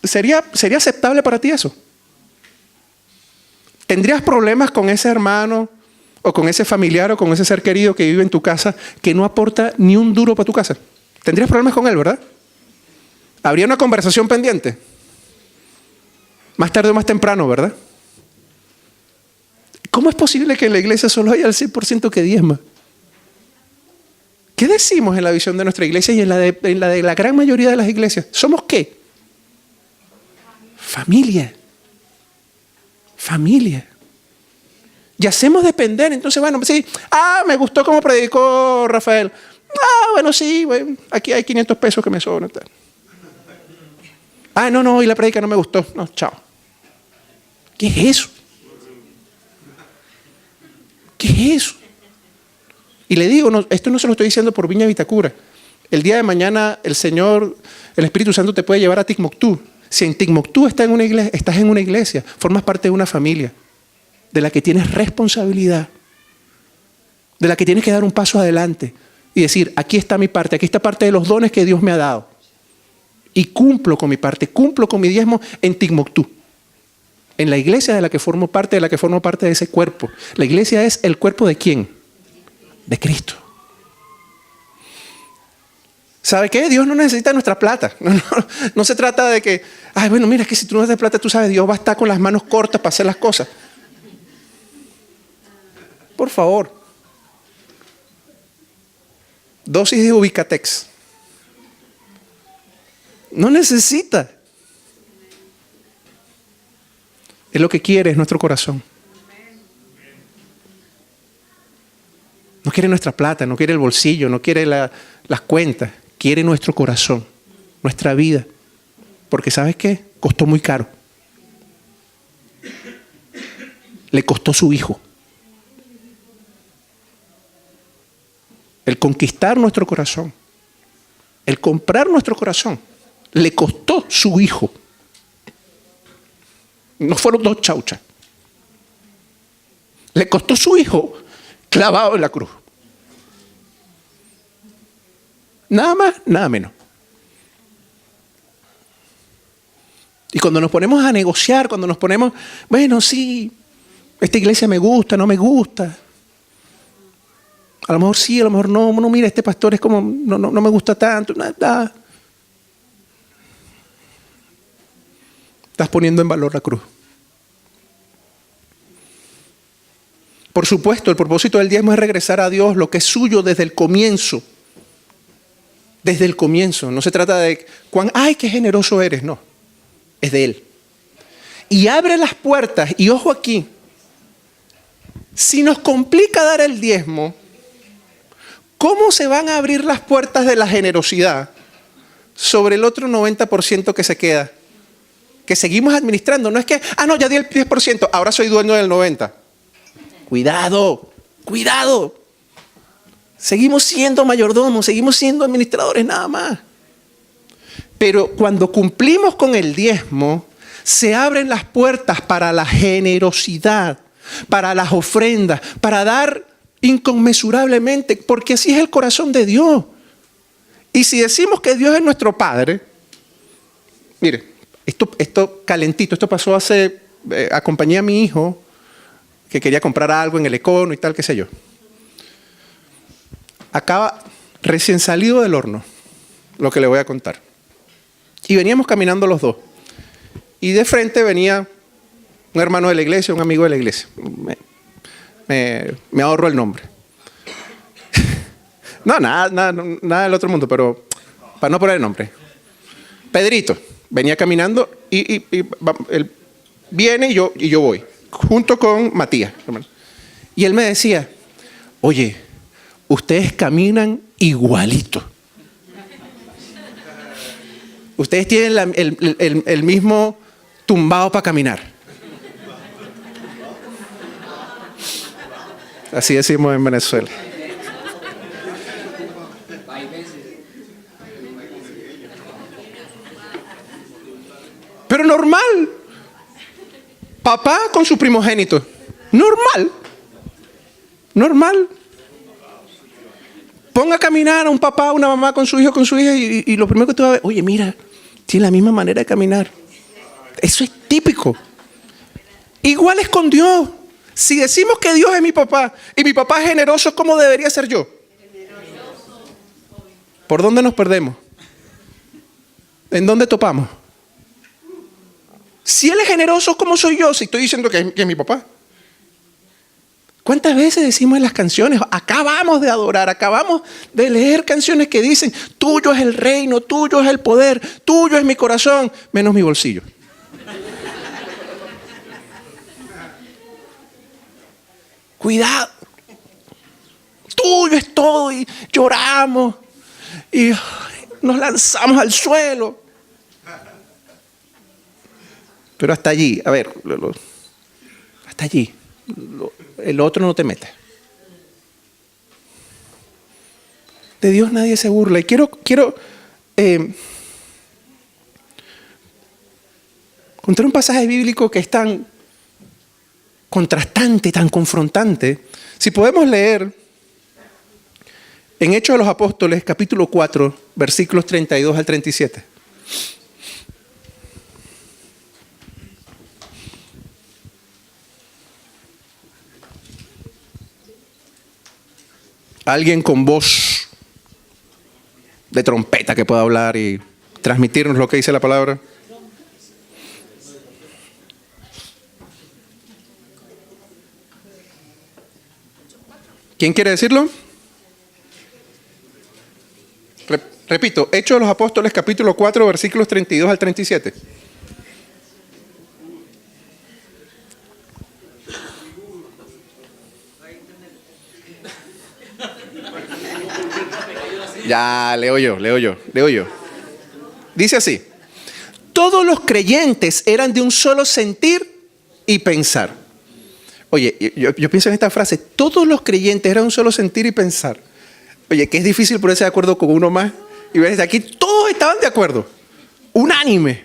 ¿Sería aceptable para ti eso? ¿Tendrías problemas con ese hermano o con ese familiar o con ese ser querido que vive en tu casa que no aporta ni un duro para tu casa? ¿Tendrías problemas con él, verdad? ¿Habría una conversación pendiente? Más tarde o más temprano, ¿verdad? ¿Cómo es posible que en la iglesia solo haya el 100% que diezma? ¿Qué decimos en la visión de nuestra iglesia y en la de la gran mayoría de las iglesias? ¿Somos qué? Familia. Familia. Y hacemos depender. Entonces, bueno, sí. Me gustó cómo predicó Rafael. Bueno, sí. Bueno, aquí hay 500 pesos que me sobran. No. Y la predica no me gustó. No, chao. ¿Qué es eso? ¿Qué es eso? Y le digo, esto no se lo estoy diciendo por Viña Vitacura. El día de mañana el Señor, el Espíritu Santo te puede llevar a Timbuktu. Si en Timbuktu estás en una iglesia, formas parte de una familia de la que tienes responsabilidad, de la que tienes que dar un paso adelante y decir, aquí está mi parte, aquí está parte de los dones que Dios me ha dado. Y cumplo con mi parte, cumplo con mi diezmo en Timbuktu. En la iglesia de la que formo parte de ese cuerpo. La iglesia es el cuerpo ¿de quién? De Cristo. ¿Sabe qué? Dios no necesita nuestra plata. No se trata de que, mira, es que si tú no das plata, tú sabes, Dios va a estar con las manos cortas para hacer las cosas. Por favor. Dosis de Ubicatex. No necesita. Es lo que quiere, es nuestro corazón. No quiere nuestra plata, no quiere el bolsillo, no quiere las cuentas. Quiere nuestro corazón, nuestra vida. Porque ¿sabes qué? Costó muy caro. Le costó su hijo. El conquistar nuestro corazón, el comprar nuestro corazón, le costó su hijo. No fueron 2 chauchas. Le costó su hijo clavado en la cruz. Nada más, nada menos. Y cuando nos ponemos a negociar, cuando nos ponemos, bueno, sí, esta iglesia me gusta, no me gusta. A lo mejor sí, a lo mejor no, mira, este pastor es como, no me gusta tanto, nada. Estás poniendo en valor la cruz. Por supuesto, el propósito del diezmo es regresar a Dios lo que es suyo desde el comienzo. Desde el comienzo. No se trata de qué generoso eres. No, es de Él. Y abre las puertas. Y ojo aquí, si nos complica dar el diezmo, ¿cómo se van a abrir las puertas de la generosidad sobre el otro 90% que se queda? Que seguimos administrando. No es que, ya di el 10%, ahora soy dueño del 90%. Cuidado, cuidado. Seguimos siendo mayordomos, seguimos siendo administradores nada más. Pero cuando cumplimos con el diezmo, se abren las puertas para la generosidad, para las ofrendas, para dar inconmensurablemente, porque así es el corazón de Dios. Y si decimos que Dios es nuestro Padre, mire, esto calentito, esto pasó acompañé a mi hijo que quería comprar algo en el Econo y tal, qué sé yo. Acaba recién salido del horno, lo que le voy a contar. Y veníamos caminando los dos. Y de frente venía un hermano de la iglesia, un amigo de la iglesia. Me ahorro el nombre. No, nada del otro mundo, pero para no poner el nombre. Pedrito venía caminando y él viene y yo voy, junto con Matías. Y él me decía, oye, ustedes caminan igualito. Ustedes tienen el mismo tumbado para caminar. Así decimos en Venezuela. Pero normal. Papá con su primogénito. Normal. Normal. Ponga a caminar a un papá, una mamá con su hijo, con su hija y lo primero que tú vas a ver, oye, mira, tiene la misma manera de caminar. Eso es típico. Igual es con Dios. Si decimos que Dios es mi papá y mi papá es generoso, ¿cómo debería ser yo? ¿Por dónde nos perdemos? ¿En dónde topamos? Si Él es generoso, ¿cómo soy yo si estoy diciendo que es mi papá? ¿Cuántas veces decimos en las canciones? Acabamos de adorar, acabamos de leer canciones que dicen: tuyo es el reino, tuyo es el poder, tuyo es mi corazón, menos mi bolsillo. Cuidado. Tuyo es todo y lloramos y nos lanzamos al suelo. Pero hasta allí, a ver, hasta allí. El otro no te metes. De Dios nadie se burla. Y quiero contar un pasaje bíblico que es tan contrastante, tan confrontante. Si podemos leer en Hechos de los Apóstoles, capítulo 4, versículos 32 al 37. Alguien con voz de trompeta que pueda hablar y transmitirnos lo que dice la palabra. ¿Quién quiere decirlo? Repito, Hechos de los Apóstoles, capítulo 4, versículos 32 al 37. Ya, leo yo. Dice así: todos los creyentes eran de un solo sentir y pensar. Oye, yo pienso en esta frase: todos los creyentes eran de un solo sentir y pensar. Oye, que es difícil ponerse de acuerdo con uno más. Y ves, aquí todos estaban de acuerdo, unánime.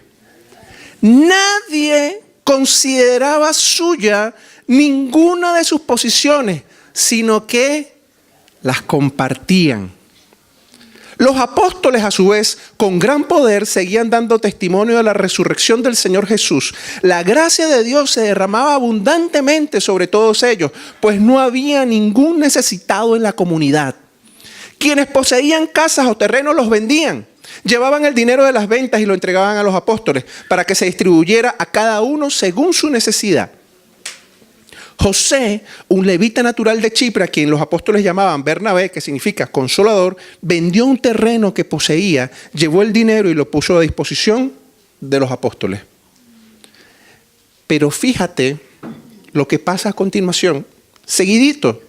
Nadie consideraba suya ninguna de sus posiciones, sino que las compartían. Los apóstoles, a su vez, con gran poder, seguían dando testimonio de la resurrección del Señor Jesús. La gracia de Dios se derramaba abundantemente sobre todos ellos, pues no había ningún necesitado en la comunidad. Quienes poseían casas o terrenos los vendían. Llevaban el dinero de las ventas y lo entregaban a los apóstoles para que se distribuyera a cada uno según su necesidad. José, un levita natural de Chipre, a quien los apóstoles llamaban Bernabé, que significa consolador, vendió un terreno que poseía, llevó el dinero y lo puso a disposición de los apóstoles. Pero fíjate lo que pasa a continuación, seguidito.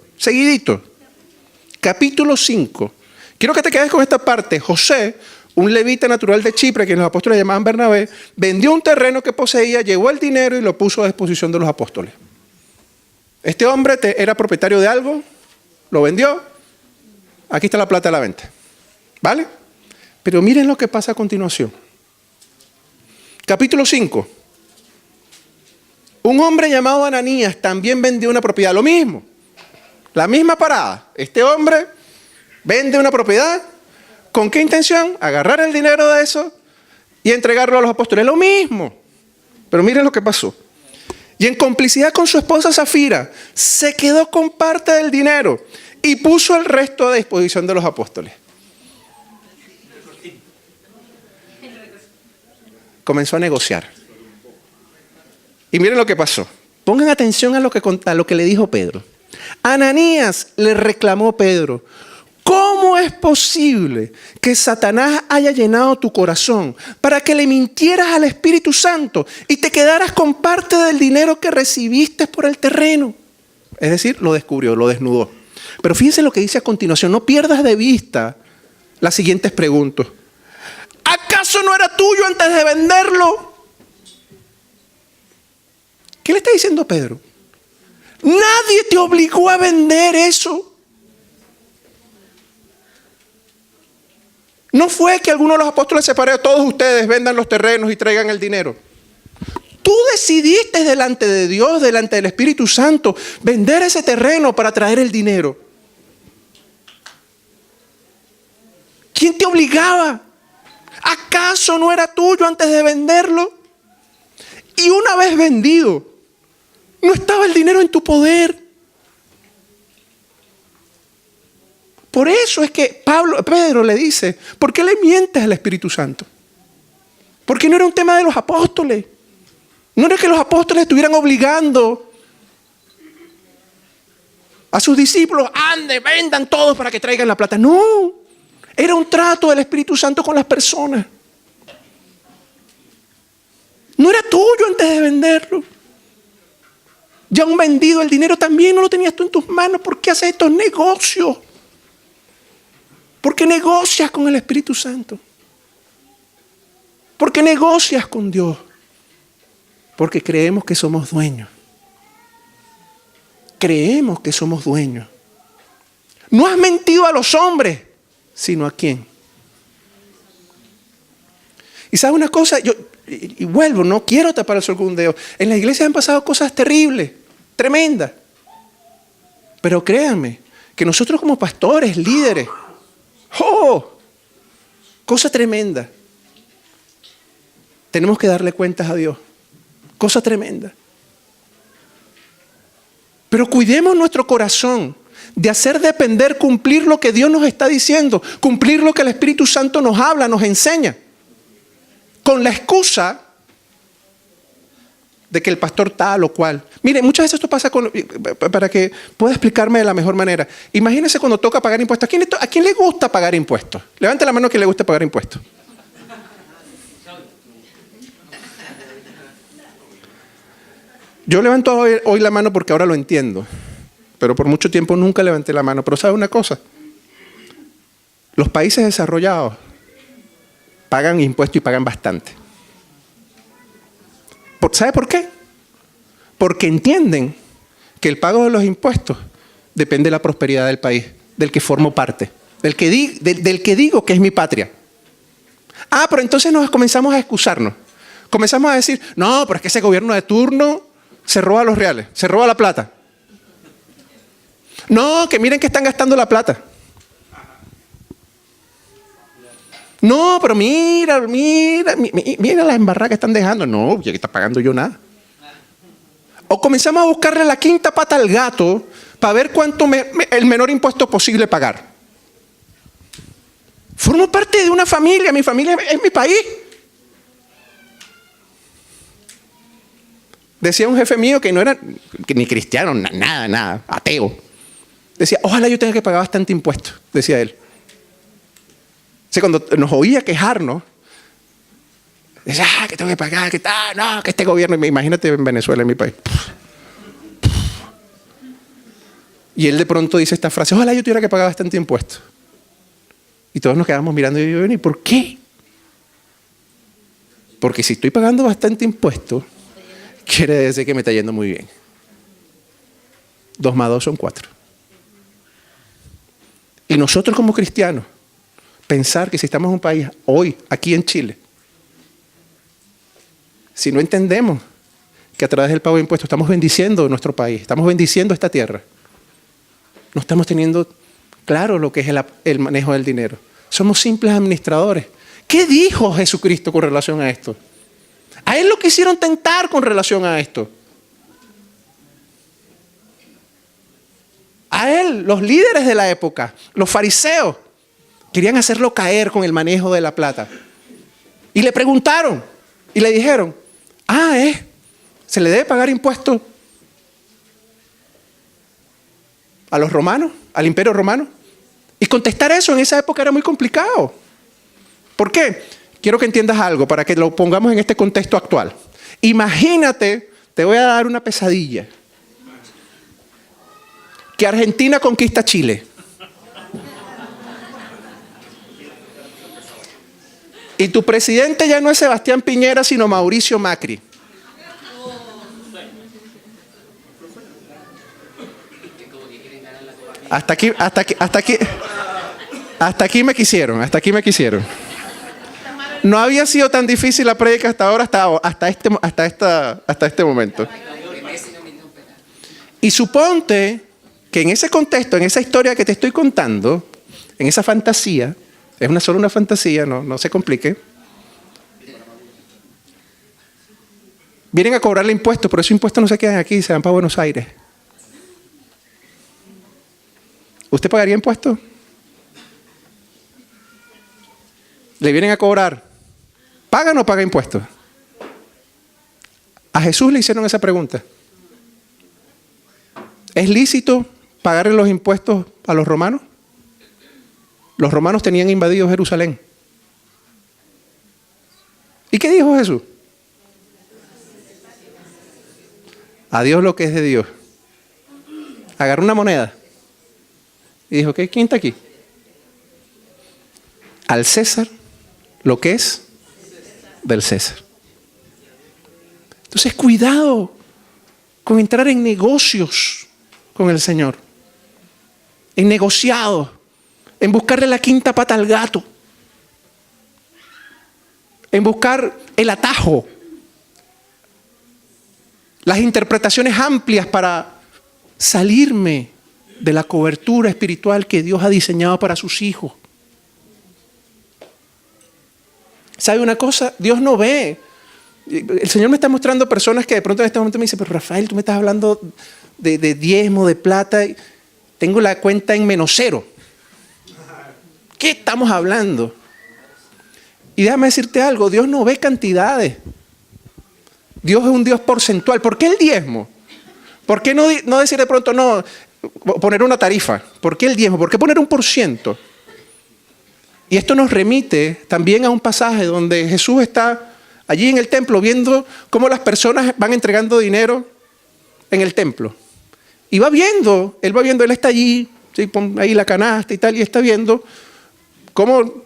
Capítulo 5. Quiero que te quedes con esta parte. José, un levita natural de Chipre, a quien los apóstoles llamaban Bernabé, vendió un terreno que poseía, llevó el dinero y lo puso a disposición de los apóstoles. Este hombre era propietario de algo, lo vendió, aquí está la plata de la venta. ¿Vale? Pero miren lo que pasa a continuación. Capítulo 5. Un hombre llamado Ananías también vendió una propiedad, lo mismo, la misma parada. Este hombre vende una propiedad, ¿con qué intención? Agarrar el dinero de eso y entregarlo a los apóstoles, lo mismo. Pero miren lo que pasó. Y en complicidad con su esposa Zafira, se quedó con parte del dinero y puso el resto a disposición de los apóstoles. Comenzó a negociar. Y miren lo que pasó. Pongan atención a lo que le dijo Pedro. Ananías, le reclamó Pedro: ¿cómo es posible que Satanás haya llenado tu corazón para que le mintieras al Espíritu Santo y te quedaras con parte del dinero que recibiste por el terreno? Es decir, lo descubrió, lo desnudó. Pero fíjense lo que dice a continuación. No pierdas de vista las siguientes preguntas. ¿Acaso no era tuyo antes de venderlo? ¿Qué le está diciendo Pedro? Nadie te obligó a vender eso. No fue que alguno de los apóstoles se paró: todos ustedes vendan los terrenos y traigan el dinero. Tú decidiste delante de Dios, delante del Espíritu Santo, vender ese terreno para traer el dinero. ¿Quién te obligaba? ¿Acaso no era tuyo antes de venderlo? Y una vez vendido, no estaba el dinero en tu poder. Por eso es que Pedro le dice, ¿por qué le mientes al Espíritu Santo? Porque no era un tema de los apóstoles. No era que los apóstoles estuvieran obligando a sus discípulos, ande, vendan todos para que traigan la plata. No, era un trato del Espíritu Santo con las personas. No era tuyo antes de venderlo. Ya un vendido, el dinero también no lo tenías tú en tus manos. ¿Por qué haces estos negocios? Porque negocias con el Espíritu Santo. Porque negocias con Dios. Porque creemos que somos dueños. Creemos que somos dueños. No has mentido a los hombres, sino a quién. Y ¿sabes una cosa? Y vuelvo, no quiero tapar el sol con un dedo. En la iglesia han pasado cosas terribles, tremendas. Pero créanme, que nosotros como pastores, líderes, cosa tremenda. Tenemos que darle cuentas a Dios. Cosa tremenda. Pero cuidemos nuestro corazón de hacer depender, cumplir lo que Dios nos está diciendo, cumplir lo que el Espíritu Santo nos habla, nos enseña. Con la excusa de que el pastor tal o cual. Mire, muchas veces esto pasa para que pueda explicarme de la mejor manera. Imagínense cuando toca pagar impuestos. ¿A quién le gusta pagar impuestos? Levante la mano que le gusta pagar impuestos. Yo levanto hoy la mano porque ahora lo entiendo. Pero por mucho tiempo nunca levanté la mano. Pero ¿sabe una cosa? Los países desarrollados pagan impuestos y pagan bastante. ¿Sabe por qué? Porque entienden que el pago de los impuestos depende de la prosperidad del país, del que formo parte, del que digo que es mi patria. Pero entonces nos comenzamos a excusarnos. Comenzamos a decir, no, pero es que ese gobierno de turno se roba los reales, se roba la plata. No, que miren que están gastando la plata. No, pero mira la embarrada que están dejando. No, ya que está pagando yo nada. O comenzamos a buscarle la quinta pata al gato para ver cuánto el menor impuesto posible pagar. Formo parte de una familia, mi familia es mi país. Decía un jefe mío que no era ni cristiano, nada, ateo. Decía, ojalá yo tenga que pagar bastante impuesto, decía él. O sea, cuando nos oía quejarnos, decía, que tengo que pagar, que tal, no, que este gobierno, imagínate en Venezuela, en mi país. Y él de pronto dice esta frase, ojalá yo tuviera que pagar bastante impuesto. Y todos nos quedamos mirando y yo, ¿y por qué? Porque si estoy pagando bastante impuesto, quiere decir que me está yendo muy bien. 2 más 2 son 4. Y nosotros como cristianos, pensar que si estamos en un país, hoy, aquí en Chile, si no entendemos que a través del pago de impuestos estamos bendiciendo nuestro país, estamos bendiciendo esta tierra, no estamos teniendo claro lo que es el manejo del dinero. Somos simples administradores. ¿Qué dijo Jesucristo con relación a esto? A él lo quisieron tentar con relación a esto. A él, los líderes de la época, los fariseos, querían hacerlo caer con el manejo de la plata. Y le preguntaron y le dijeron, ¿se le debe pagar impuestos a los romanos, al imperio romano? Y contestar eso en esa época era muy complicado. ¿Por qué? Quiero que entiendas algo para que lo pongamos en este contexto actual. Imagínate, te voy a dar una pesadilla, que Argentina conquista Chile. Y tu presidente ya no es Sebastián Piñera, sino Mauricio Macri. Hasta aquí me quisieron. No había sido tan difícil la prédica hasta ahora, hasta este momento. Y suponte que en ese contexto, en esa historia que te estoy contando, en esa fantasía, es solo una fantasía, no se complique. Vienen a cobrarle impuestos, pero esos impuestos no se quedan aquí, se van para Buenos Aires. ¿Usted pagaría impuestos? Le vienen a cobrar. ¿Paga o no paga impuestos? A Jesús le hicieron esa pregunta. ¿Es lícito pagarle los impuestos a los romanos? Los romanos tenían invadido Jerusalén. ¿Y qué dijo Jesús? A Dios lo que es de Dios. Agarró una moneda y dijo, ¿quién está aquí? Al César lo que es del César. Entonces, cuidado con entrar en negocios con el Señor. En negociados. En buscarle la quinta pata al gato. En buscar el atajo. Las interpretaciones amplias para salirme de la cobertura espiritual que Dios ha diseñado para sus hijos. ¿Sabe una cosa? Dios no ve. El Señor me está mostrando personas que de pronto en este momento me dicen, pero Rafael, tú me estás hablando de diezmo, de plata. Tengo la cuenta en -0. ¿Qué estamos hablando? Y déjame decirte algo, Dios no ve cantidades. Dios es un Dios porcentual. ¿Por qué el diezmo? ¿Por qué no decir de pronto, no, poner una tarifa? ¿Por qué el diezmo? ¿Por qué poner un %? Y esto nos remite también a un pasaje donde Jesús está allí en el templo viendo cómo las personas van entregando dinero en el templo. Y va viendo, él está allí, ¿sí? Pon ahí la canasta y tal, y está viendo cómo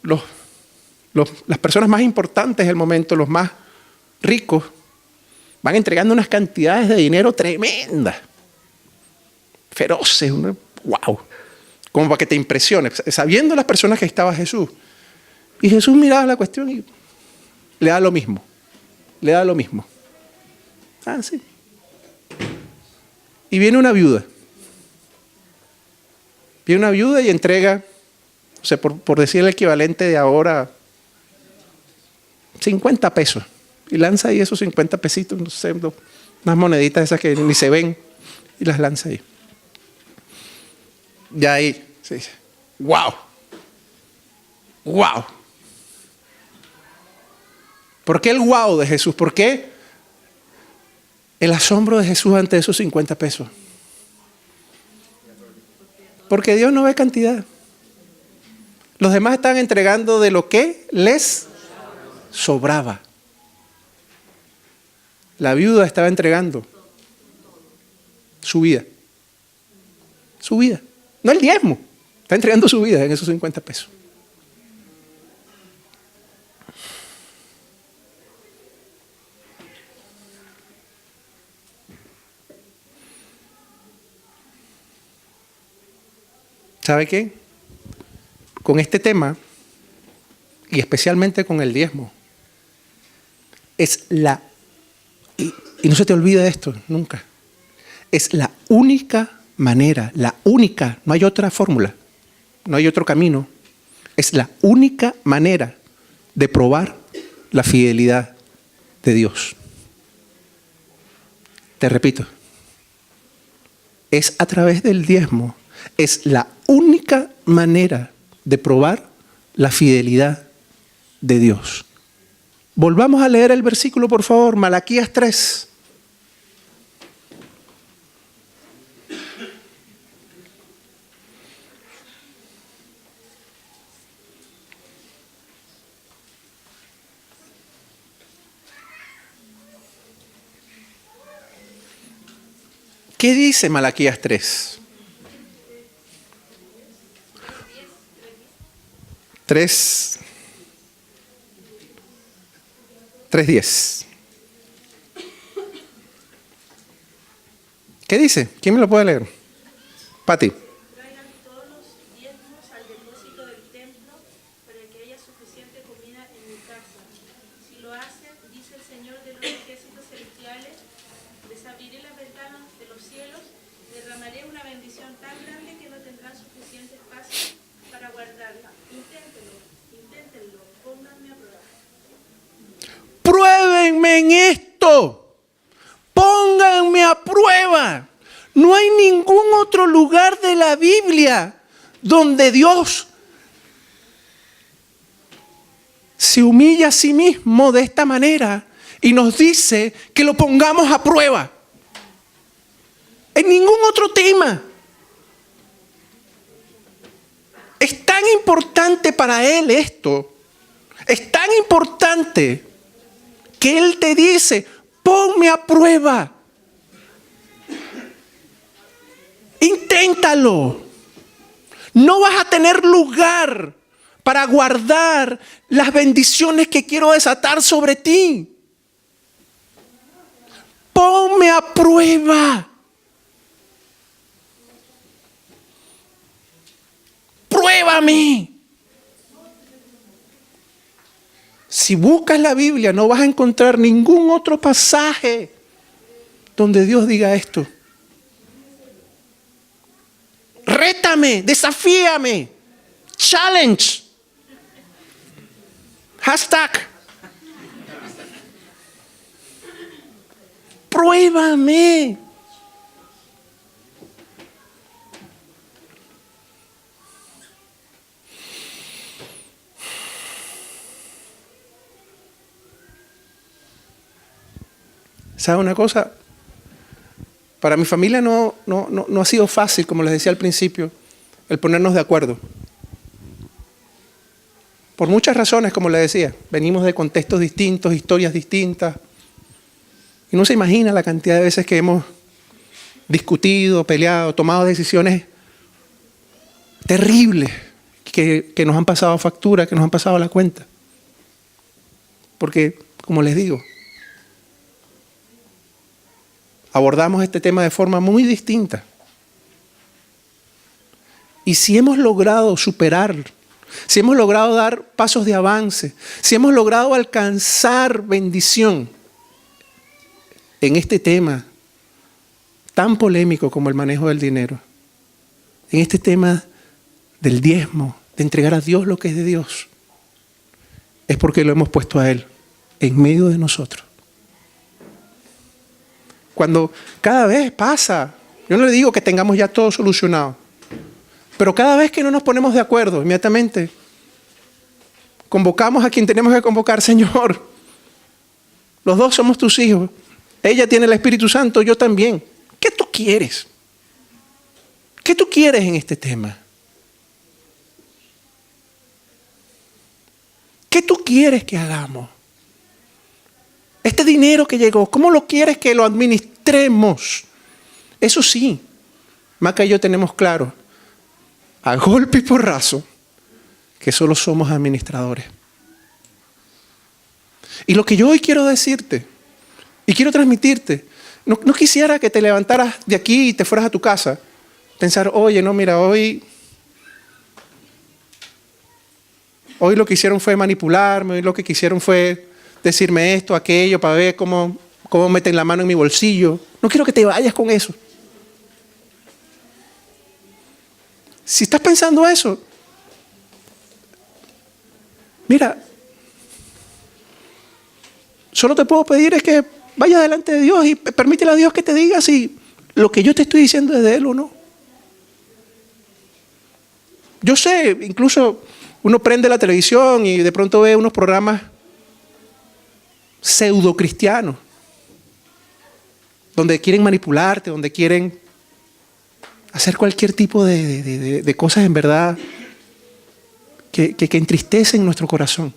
las personas más importantes del momento, los más ricos, van entregando unas cantidades de dinero tremendas, feroces, wow, como para que te impresione, sabiendo las personas que estaba Jesús. Y Jesús miraba la cuestión y le da lo mismo, Ah, sí. Y viene una viuda. Y entrega, o sea, por decir el equivalente de ahora, 50 pesos. Y lanza ahí esos 50 pesitos, no sé, unas moneditas esas que ni se ven, y las lanza ahí. Y ahí se dice, ¡wow! ¡Wow! ¿Por qué el wow de Jesús? ¿Por qué el asombro de Jesús ante esos 50 pesos? Porque Dios no ve cantidad. Los demás están entregando de lo que les sobraba. La viuda estaba entregando su vida. Su vida. No el diezmo. Está entregando su vida en esos 50 pesos. ¿Sabe qué? Con este tema, y especialmente con el diezmo, y no se te olvide esto nunca, es la única manera, no hay otra fórmula, no hay otro camino, es la única manera de probar la fidelidad de Dios. Te repito, es a través del diezmo. Es la única manera de probar la fidelidad de Dios. Volvamos a leer el versículo, por favor, Malaquías 3. ¿Qué dice Malaquías 3? 3:10. ¿Qué dice? ¿Quién me lo puede leer? Pati. Traigan todos los diezmos al depósito del templo para que haya suficiente comida en mi casa. Si lo hacen, dice el Señor de los ejércitos celestiales, les abriré las ventanas de los cielos, derramaré una bendición tan grande que no tendrán suficiente espacio para guardarla. Inténtenlo, pónganme a prueba. Prueben Pruébenme en esto. Pónganme a prueba. No hay ningún otro lugar de la Biblia donde Dios se humilla a sí mismo de esta manera y nos dice que lo pongamos a prueba. En ningún otro tema. Es tan importante para Él esto. Es tan importante que Él te dice, ponme a prueba. Inténtalo. No vas a tener lugar para guardar las bendiciones que quiero desatar sobre ti. Ponme a prueba. Pruébame. Si buscas la Biblia, no vas a encontrar ningún otro pasaje donde Dios diga esto. Rétame, desafíame, challenge. Hashtag. Pruébame. ¿Sabe una cosa? Para mi familia no ha sido fácil, como les decía al principio, el ponernos de acuerdo. Por muchas razones, como les decía. Venimos de contextos distintos, historias distintas. Y no se imagina la cantidad de veces que hemos discutido, peleado, tomado decisiones terribles que nos han pasado factura, que nos han pasado la cuenta. Porque, como les digo, abordamos este tema de forma muy distinta. Y si hemos logrado superarlo, si hemos logrado dar pasos de avance, si hemos logrado alcanzar bendición en este tema tan polémico como el manejo del dinero, en este tema del diezmo, de entregar a Dios lo que es de Dios, es porque lo hemos puesto a Él en medio de nosotros. Cuando cada vez pasa, yo no le digo que tengamos ya todo solucionado, pero cada vez que no nos ponemos de acuerdo, inmediatamente convocamos a quien tenemos que convocar. Señor, los dos somos tus hijos. Ella tiene el Espíritu Santo, yo también. ¿Qué tú quieres? ¿Qué tú quieres en este tema? ¿Qué tú quieres que hagamos? Este dinero que llegó, ¿cómo lo quieres que lo administremos? Eso sí, Maca y yo tenemos claro, a golpe y porrazo, que solo somos administradores. Y lo que yo hoy quiero decirte, y quiero transmitirte, no quisiera que te levantaras de aquí y te fueras a tu casa, pensar, oye, no, mira, hoy lo que hicieron fue manipularme, hoy lo que quisieron fue decirme esto, aquello, para ver cómo meten la mano en mi bolsillo. No quiero que te vayas con eso. Si estás pensando eso, mira, solo te puedo pedir es que vayas delante de Dios y permítele a Dios que te diga si lo que yo te estoy diciendo es de Él o no. Yo sé, incluso uno prende la televisión y de pronto ve unos programas pseudo cristianos, donde quieren manipularte, donde quieren hacer cualquier tipo de cosas en verdad que entristecen nuestro corazón.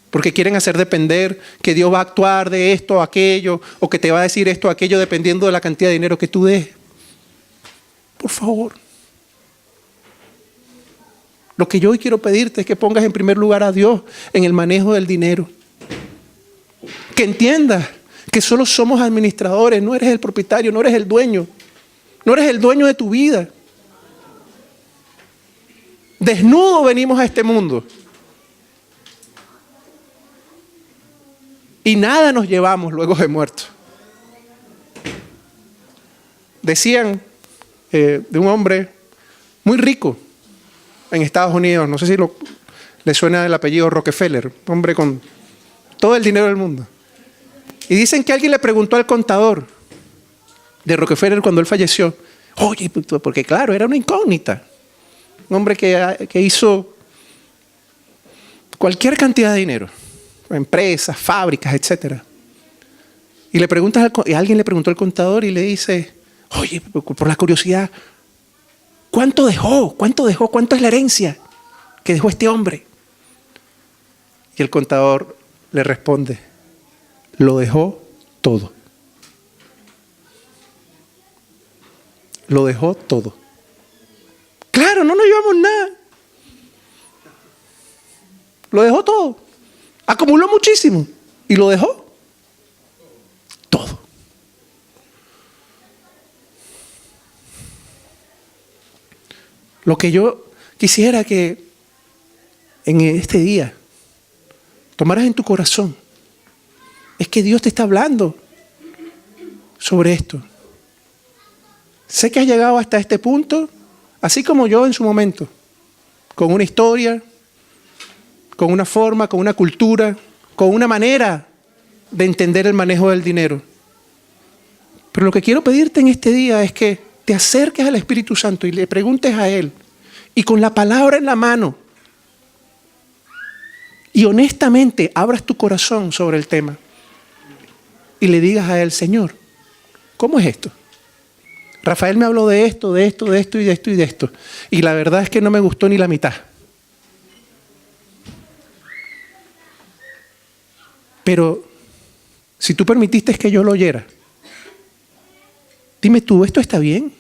Porque quieren hacer depender que Dios va a actuar de esto o aquello, o que te va a decir esto o aquello dependiendo de la cantidad de dinero que tú des. Por favor. Lo que yo hoy quiero pedirte es que pongas en primer lugar a Dios en el manejo del dinero. Que entiendas que solo somos administradores, no eres el propietario, no eres el dueño. No eres el dueño de tu vida. Desnudo venimos a este mundo. Y nada nos llevamos luego de muertos. Decían de un hombre muy rico en Estados Unidos, no sé si le suena el apellido Rockefeller, hombre con todo el dinero del mundo. Y dicen que alguien le preguntó al contador de Rockefeller cuando él falleció, oye, porque claro, era una incógnita. Un hombre que hizo cualquier cantidad de dinero, empresas, fábricas, etc. Y alguien le preguntó al contador y le dice, oye, por la curiosidad, ¿cuánto dejó? ¿Cuánto es la herencia que dejó este hombre? Y el contador le responde, lo dejó todo. Lo dejó todo. Claro, no nos llevamos nada. Lo dejó todo. Acumuló muchísimo y lo dejó todo. Lo que yo quisiera que en este día tomaras en tu corazón es que Dios te está hablando sobre esto. Sé que has llegado hasta este punto, así como yo en su momento, con una historia, con una forma, con una cultura, con una manera de entender el manejo del dinero. Pero lo que quiero pedirte en este día es que te acerques al Espíritu Santo y le preguntes a Él, y con la palabra en la mano, y honestamente abras tu corazón sobre el tema, y le digas a Él, Señor, ¿cómo es esto? Rafael me habló de esto, de esto, de esto y de esto y de esto. Y la verdad es que no me gustó ni la mitad. Pero si tú permitiste que yo lo oyera, dime tú, ¿esto está bien?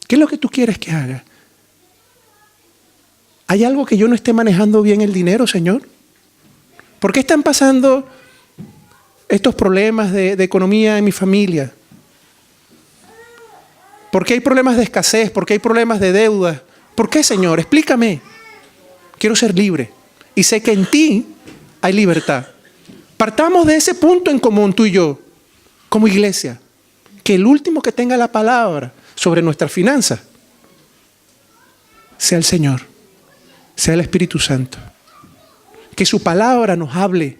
¿Qué es lo que tú quieres que haga? ¿Hay algo que yo no esté manejando bien el dinero, Señor? ¿Por qué están pasando estos problemas de economía en mi familia? ¿Por qué hay problemas de escasez? ¿Por qué hay problemas de deuda? ¿Por qué, Señor? Explícame. Quiero ser libre. Y sé que en ti hay libertad. Partamos de ese punto en común, tú y yo, como iglesia. Que el último que tenga la palabra sobre nuestras finanzas sea el Señor, sea el Espíritu Santo. Que su palabra nos hable.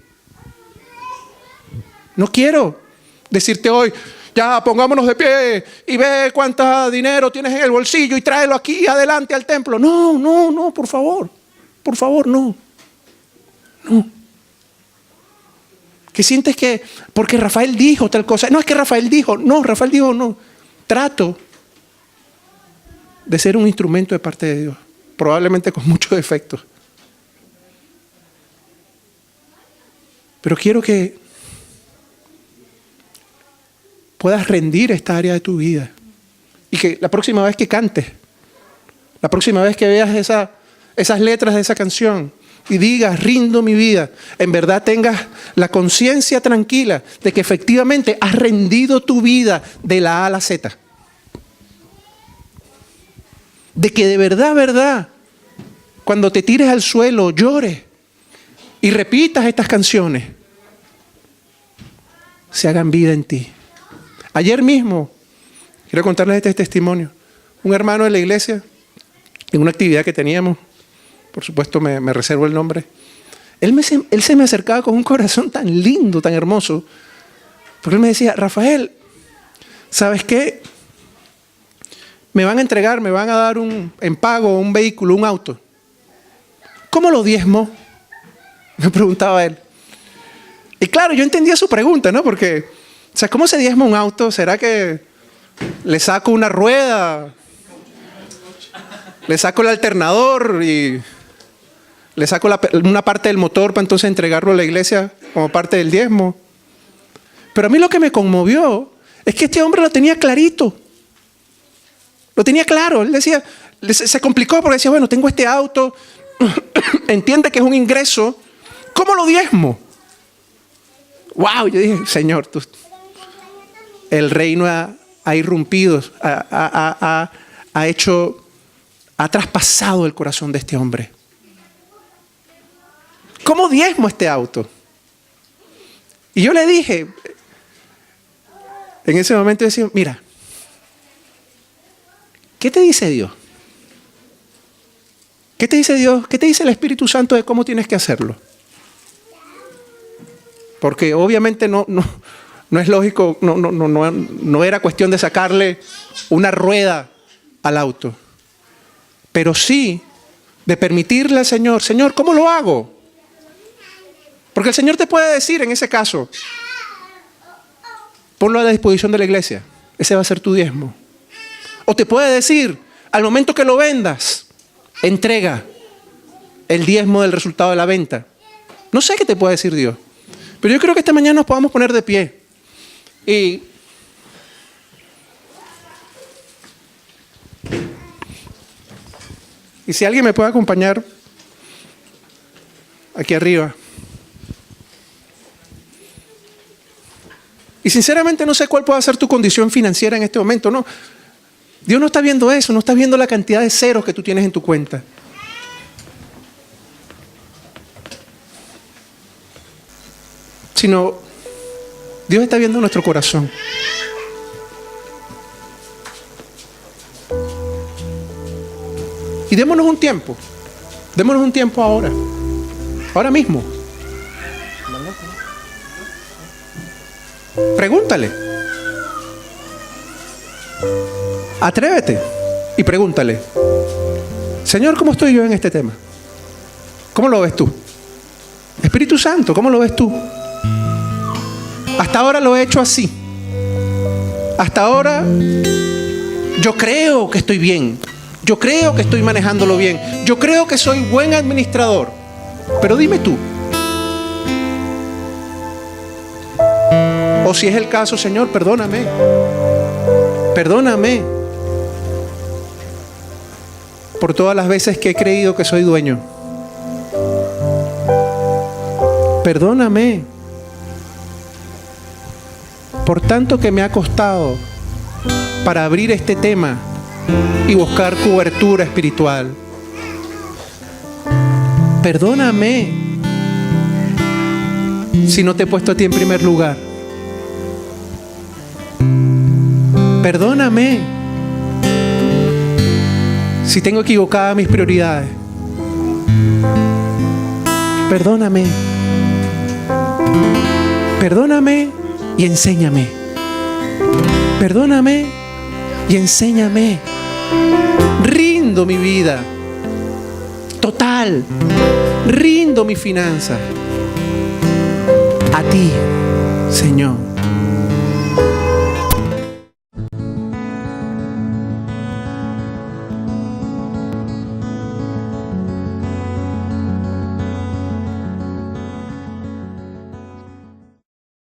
No quiero decirte hoy, ya pongámonos de pie y ve cuánto dinero tienes en el bolsillo y tráelo aquí adelante al templo. No, por favor. Por favor, no. No. ¿Qué sientes que porque Rafael dijo tal cosa? No, es que Rafael dijo. No, Rafael dijo no. Trato de ser un instrumento de parte de Dios. Probablemente con muchos defectos. Pero quiero que puedas rendir esta área de tu vida. Y que la próxima vez que cantes, la próxima vez que veas esas letras de esa canción y digas, rindo mi vida, en verdad tengas la conciencia tranquila de que efectivamente has rendido tu vida de la A a la Z. De que de verdad, cuando te tires al suelo, llores y repitas estas canciones, se hagan vida en ti. Ayer mismo, quiero contarles este testimonio. Un hermano de la iglesia, en una actividad que teníamos, por supuesto me reservo el nombre, él se me acercaba con un corazón tan lindo, tan hermoso, porque él me decía, Rafael, ¿sabes qué? Me van a dar en pago un vehículo, un auto. ¿Cómo lo diezmo? Me preguntaba él. Y claro, yo entendía su pregunta, ¿no? Porque, o sea, ¿cómo se diezma un auto? ¿Será que le saco una rueda? Le saco el alternador y le saco una parte del motor para entonces entregarlo a la iglesia como parte del diezmo. Pero a mí lo que me conmovió es que este hombre lo tenía clarito. Lo tenía claro. Él decía, se complicó porque decía, bueno, tengo este auto, entiende que es un ingreso, ¿cómo lo diezmo? Wow, yo dije, Señor, el reino ha irrumpido, ha traspasado el corazón de este hombre. ¿Cómo diezmo este auto? Y yo le dije, en ese momento decía, mira, ¿qué te dice Dios? ¿Qué te dice Dios? ¿Qué te dice el Espíritu Santo de cómo tienes que hacerlo? porque obviamente no es lógico, no era cuestión de sacarle una rueda al auto, pero sí de permitirle al Señor, Señor, ¿cómo lo hago? Porque el Señor te puede decir en ese caso, ponlo a la disposición de la iglesia, ese va a ser tu diezmo. O te puede decir, al momento que lo vendas, entrega el diezmo del resultado de la venta. No sé qué te puede decir Dios, pero yo creo que esta mañana nos podamos poner de pie. Y si alguien me puede acompañar aquí arriba. Y sinceramente no sé cuál puede ser tu condición financiera en este momento, ¿no? Dios no está viendo eso, no está viendo la cantidad de ceros que tú tienes en tu cuenta. Sino, Dios está viendo nuestro corazón. Y démonos un tiempo ahora mismo. Pregúntale. Atrévete y pregúntale, Señor, ¿cómo estoy yo en este tema? ¿Cómo lo ves tú? Espíritu Santo, ¿cómo lo ves tú? Hasta ahora lo he hecho así. Hasta ahora yo creo que estoy bien. Yo creo que estoy manejándolo bien. Yo creo que soy buen administrador. Pero dime tú. O si es el caso, Señor, perdóname. Perdóname por todas las veces que he creído que soy dueño. Perdóname por tanto que me ha costado para abrir este tema y buscar cobertura espiritual. Perdóname si no te he puesto a ti en primer lugar. Perdóname si tengo equivocadas mis prioridades. Perdóname. Perdóname y enséñame. Perdóname y enséñame. Rindo mi vida total. Rindo mi finanza a ti, Señor.